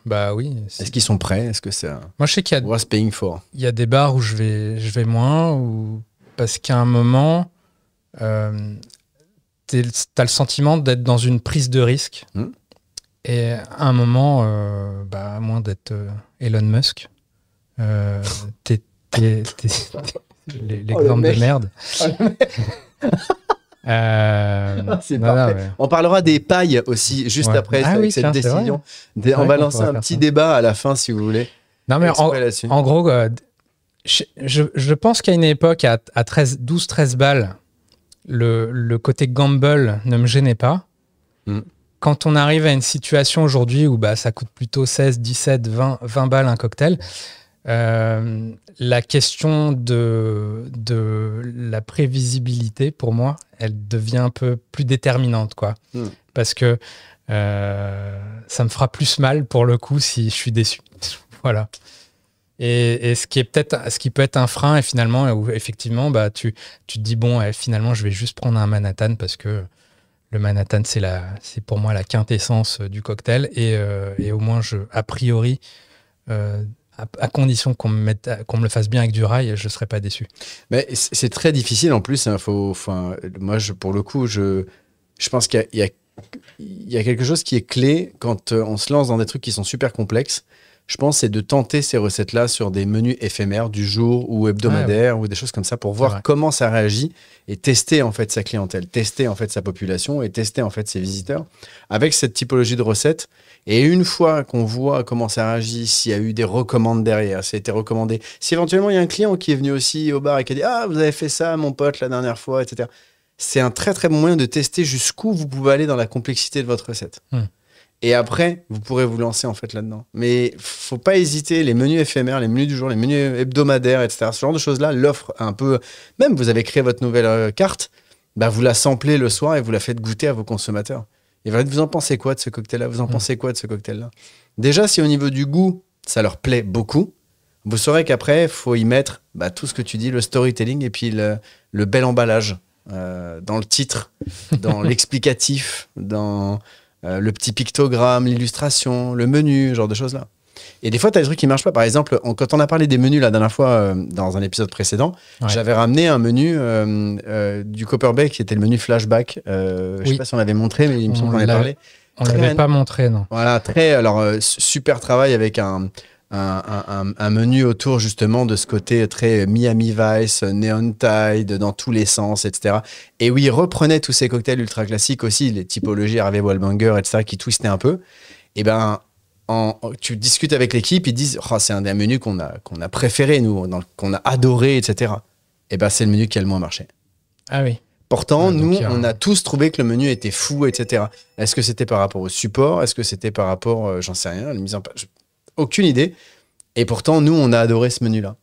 bah oui. Est-ce qu'ils sont prêts? Est-ce que c'est Moi, je sais qu'il y a, worth paying for? Il y a des bars où je vais moins, ou parce qu'à un moment, t'as le sentiment d'être dans une prise de risque. Et à un moment, à moins d'être Elon Musk, l'exemple de merde. C'est parfait. Ouais. On parlera des pailles aussi juste après cette décision. On va lancer un petit débat à la fin si vous voulez. Non mais en gros, je pense qu'à une époque à 12-13 balles, le côté gamble ne me gênait pas. Quand on arrive à une situation aujourd'hui où ça coûte plutôt 16, 17, 20 balles un cocktail, la question de la prévisibilité, pour moi, elle devient un peu plus déterminante, quoi. Parce que ça me fera plus mal, pour le coup, si je suis déçu. Voilà. Et ce qui peut être un frein, et finalement, où effectivement, tu te dis, bon, finalement, je vais juste prendre un Manhattan, parce que le Manhattan, c'est pour moi la quintessence du cocktail. Et au moins, a priori... à condition qu'on me le fasse bien avec du rail, je ne serais pas déçu. Mais c'est très difficile en plus. Hein, moi, pour le coup, je pense qu'il y a quelque chose qui est clé quand on se lance dans des trucs qui sont super complexes. Je pense c'est de tenter ces recettes-là sur des menus éphémères du jour ou hebdomadaires ou des choses comme ça pour voir comment ça réagit et tester en fait sa clientèle, tester en fait sa population et tester en fait ses visiteurs avec cette typologie de recettes. Et une fois qu'on voit comment ça réagit, s'il y a eu des recommandes derrière, si ça a été recommandé, si éventuellement il y a un client qui est venu aussi au bar et qui a dit « Ah, vous avez fait ça, mon pote, la dernière fois, etc. » C'est un très très bon moyen de tester jusqu'où vous pouvez aller dans la complexité de votre recette. Et après, vous pourrez vous lancer en fait là-dedans. Mais faut pas hésiter, les menus éphémères, les menus du jour, les menus hebdomadaires, etc. Ce genre de choses-là, l'offre un peu... Même vous avez créé votre nouvelle carte, vous la samplez le soir et vous la faites goûter à vos consommateurs. Et vous en pensez quoi de ce cocktail-là? Vous en pensez quoi de ce cocktail-là? Déjà, si au niveau du goût, ça leur plaît beaucoup, vous saurez qu'après, il faut y mettre tout ce que tu dis, le storytelling et puis le bel emballage dans le titre, dans l'explicatif, dans le petit pictogramme, l'illustration, le menu, ce genre de choses-là. Et des fois, tu as des trucs qui ne marchent pas. Par exemple, quand on a parlé des menus la dernière fois dans un épisode précédent, j'avais ramené un menu du Copperbeck qui était le menu flashback. Je ne sais pas si on l'avait montré, mais il me semble qu'on en avait parlé. On ne l'avait pas montré, non. Voilà, super travail avec un menu autour justement de ce côté très Miami Vice, Neon Tide, dans tous les sens, etc. Et oui, il reprenait tous ces cocktails ultra classiques aussi, les typologies Harvey Wallbanger, etc., qui twistaient un peu. Et tu discutes avec l'équipe, ils disent c'est un des menus qu'on a préféré, nous, qu'on a adoré, etc. Et c'est le menu qui a le moins marché. Ah oui. Pourtant, on a tous trouvé que le menu était fou, etc. Est-ce que c'était par rapport au support? Est-ce que c'était par rapport, j'en sais rien, la mise en page? Aucune idée. Et pourtant, nous, on a adoré ce menu-là.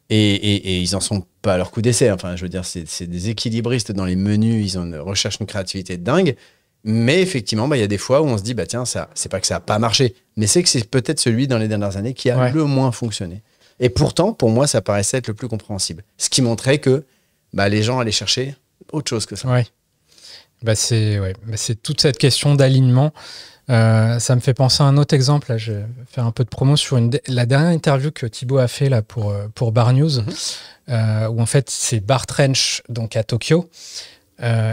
Et ils en sont pas à leur coup d'essai. Enfin, je veux dire, c'est des équilibristes dans les menus. Ils recherchent une créativité dingue. Mais effectivement, il y a des fois où on se dit, tiens, c'est pas que ça n'a pas marché, mais c'est que c'est peut-être celui dans les dernières années qui a le moins fonctionné. Et pourtant, pour moi, ça paraissait être le plus compréhensible. Ce qui montrait que les gens allaient chercher autre chose que ça. Ouais. C'est toute cette question d'alignement. Ça me fait penser à un autre exemple. Là, je vais faire un peu de promo sur la dernière interview que Thibaut a fait là, pour Bar News, où en fait, c'est Bar Trench, donc à Tokyo.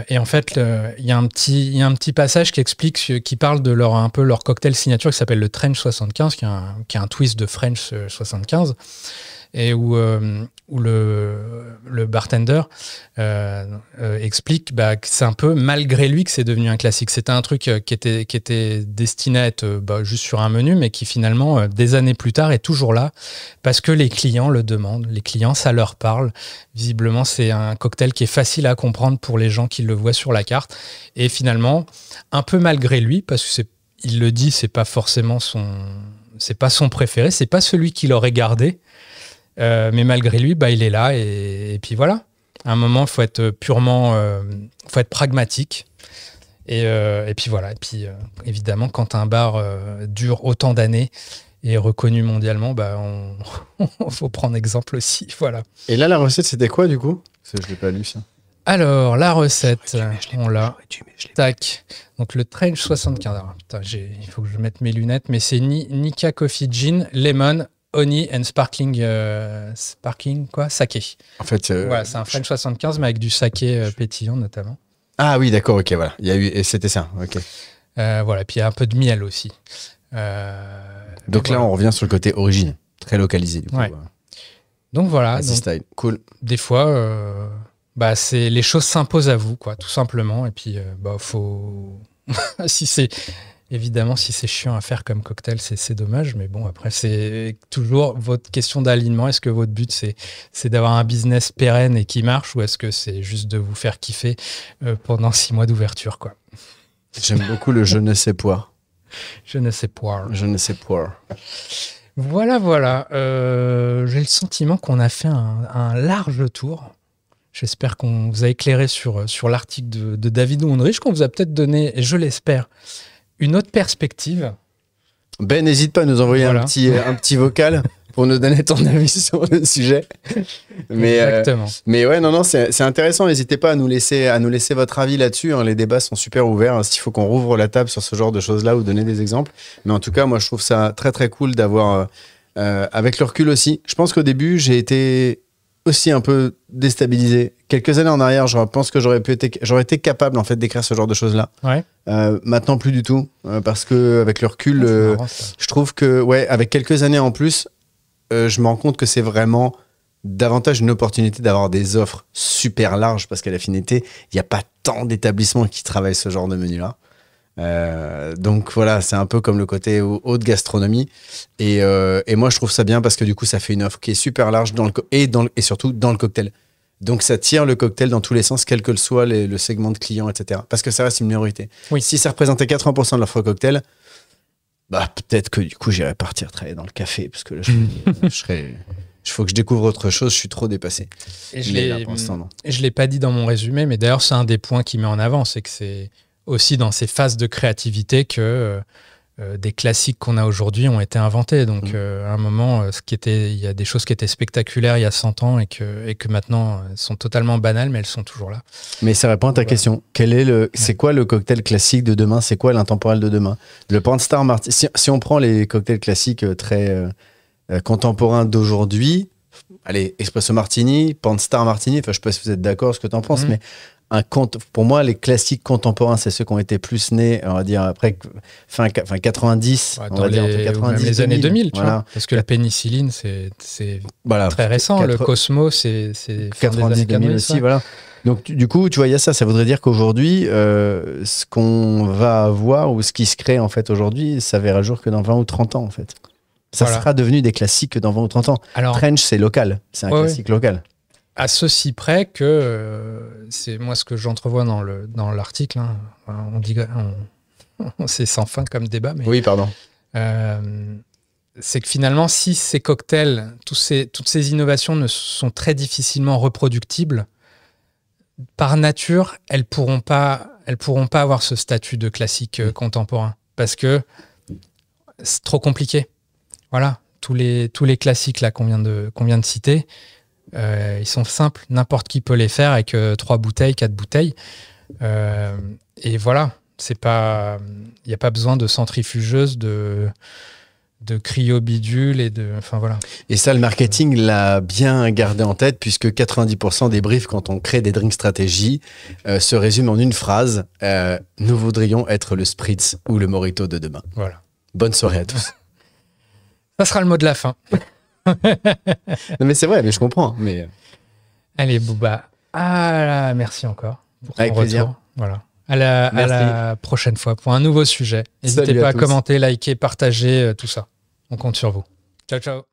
Et en fait, il y a un petit passage qui parle de leur cocktail signature qui s'appelle le Trench 75, qui est un twist de French 75. et où le bartender explique que c'est un peu malgré lui que c'est devenu un classique. C'était un truc qui était destiné à être juste sur un menu, mais qui finalement, des années plus tard, est toujours là parce que les clients le demandent. Les clients, ça leur parle. Visiblement, c'est un cocktail qui est facile à comprendre pour les gens qui le voient sur la carte. Et finalement, un peu malgré lui, parce que il le dit, c'est pas forcément c'est pas son préféré, c'est pas celui qu'il aurait gardé. Mais malgré lui, il est là et puis voilà. À un moment, il faut être faut être pragmatique. Et puis voilà. Et puis évidemment, quand un bar dure autant d'années et est reconnu mondialement, faut prendre exemple aussi. Voilà. Et là, la recette, c'était quoi du coup? Parce que je l'ai pas lu ça. Alors, la recette, on l'a. Tac. Donc, le Trench 75. Alors, putain, il faut que je mette mes lunettes, mais c'est Nikka Coffee Gin, Lemon, Honey and Sparkling Saké. En fait, voilà, c'est un French 75, mais avec du saké pétillant notamment. Ah oui, d'accord, ok, voilà. Et c'était ça, ok. Voilà, puis il y a un peu de miel aussi. Donc là, on revient sur le côté origine, très localisé du coup. Ouais. Donc voilà. Donc, style, cool. Des fois, les choses s'imposent à vous, quoi, tout simplement. Et puis, faut. Évidemment, si c'est chiant à faire comme cocktail, c'est dommage. Mais bon, après, c'est toujours votre question d'alignement. Est-ce que votre but, c'est d'avoir un business pérenne et qui marche, ou est-ce que c'est juste de vous faire kiffer pendant 6 mois d'ouverture, quoi? J'aime beaucoup le je ne sais poire. Je ne sais poire. Je ne sais poire. Voilà. J'ai le sentiment qu'on a fait un large tour. J'espère qu'on vous a éclairé sur l'article de David Wondrich, qu'on vous a peut-être donné, et je l'espère, une autre perspective. Ben, n'hésite pas à nous envoyer un petit vocal pour nous donner ton avis sur le sujet. Exactement. Mais ouais, non, c'est intéressant. N'hésitez pas à nous laisser votre avis là-dessus. Hein. Les débats sont super ouverts. S'il faut qu'on rouvre la table sur ce genre de choses-là ou donner des exemples. Mais en tout cas, moi, je trouve ça très, très cool d'avoir, avec le recul aussi. Je pense qu'au début, j'ai été aussi un peu déstabilisé. Quelques années en arrière, je pense que j'aurais été capable en fait d'écrire ce genre de choses-là. Ouais. Maintenant, plus du tout, parce que avec le recul, marrant, je trouve que avec quelques années en plus, je me rends compte que c'est vraiment davantage une opportunité d'avoir des offres super larges, parce qu'à la finalité, il n'y a pas tant d'établissements qui travaillent ce genre de menu-là. Donc voilà, c'est un peu comme le côté haute gastronomie, et moi je trouve ça bien parce que du coup ça fait une offre qui est super large et surtout dans le cocktail. Donc ça tire le cocktail dans tous les sens, quel que soit le segment de clients, etc. Parce que ça reste une minorité. Oui. Si ça représentait 80% de l'offre cocktail, peut-être que du coup j'irais partir travailler dans le café, parce que là il faut que je découvre autre chose, je suis trop dépassé. Et je l'ai pas dit dans mon résumé, mais d'ailleurs c'est un des points qui met en avant, c'est que c'est aussi dans ces phases de créativité que des classiques qu'on a aujourd'hui ont été inventés. Donc à un moment, il y a des choses qui étaient spectaculaires il y a 100 ans et que maintenant sont totalement banales, mais elles sont toujours là. Mais ça répond à ta question. C'est quoi le cocktail classique de demain? C'est quoi l'intemporel de demain? Le Pornstar Martini. Si on prend les cocktails classiques très contemporains d'aujourd'hui, allez, Espresso Martini, Pornstar Martini, enfin je sais pas si vous êtes d'accord, ce que tu en penses, mais pour moi, les classiques contemporains, c'est ceux qui ont été plus nés, on va dire, après fin 90, ouais, on va dire entre 90 même les années 2000, tu voilà. vois, parce que la pénicilline, c'est très récent. Le Cosmo, c'est 90-2000 aussi, voilà. Donc, du coup, tu vois, il y a ça. Ça voudrait dire qu'aujourd'hui, ce qu'on va avoir ou ce qui se crée, en fait, aujourd'hui, ça verra le jour que dans 20 ou 30 ans, en fait. Ça sera devenu des classiques que dans 20 ou 30 ans. Alors, Trench, c'est local. C'est un classique local. À ceci près que c'est moi ce que j'entrevois dans l'article. Hein. On dit c'est sans fin comme débat, mais oui, pardon. C'est que finalement, si ces cocktails, toutes ces innovations ne sont très difficilement reproductibles, par nature, elles pourront pas avoir ce statut de classique contemporain, parce que c'est trop compliqué. Voilà, tous les classiques là qu'on vient de citer. Ils sont simples, n'importe qui peut les faire avec 3 bouteilles, 4 bouteilles. Et voilà, il n'y a pas besoin de centrifugeuse, de cryo-bidule enfin voilà. Et ça, le marketing l'a bien gardé en tête, puisque 90% des briefs quand on crée des drink stratégies se résument en une phrase. Nous voudrions être le spritz ou le mojito de demain. Voilà. Bonne soirée à tous. Ça sera le mot de la fin. Non, mais c'est vrai, mais je comprends. Mais... Allez, Booba. Ah, merci encore pour ton Avec plaisir. retour. Voilà. À la prochaine fois pour un nouveau sujet. N'hésitez pas à commenter, liker, partager, tout ça. On compte sur vous. Ciao, ciao.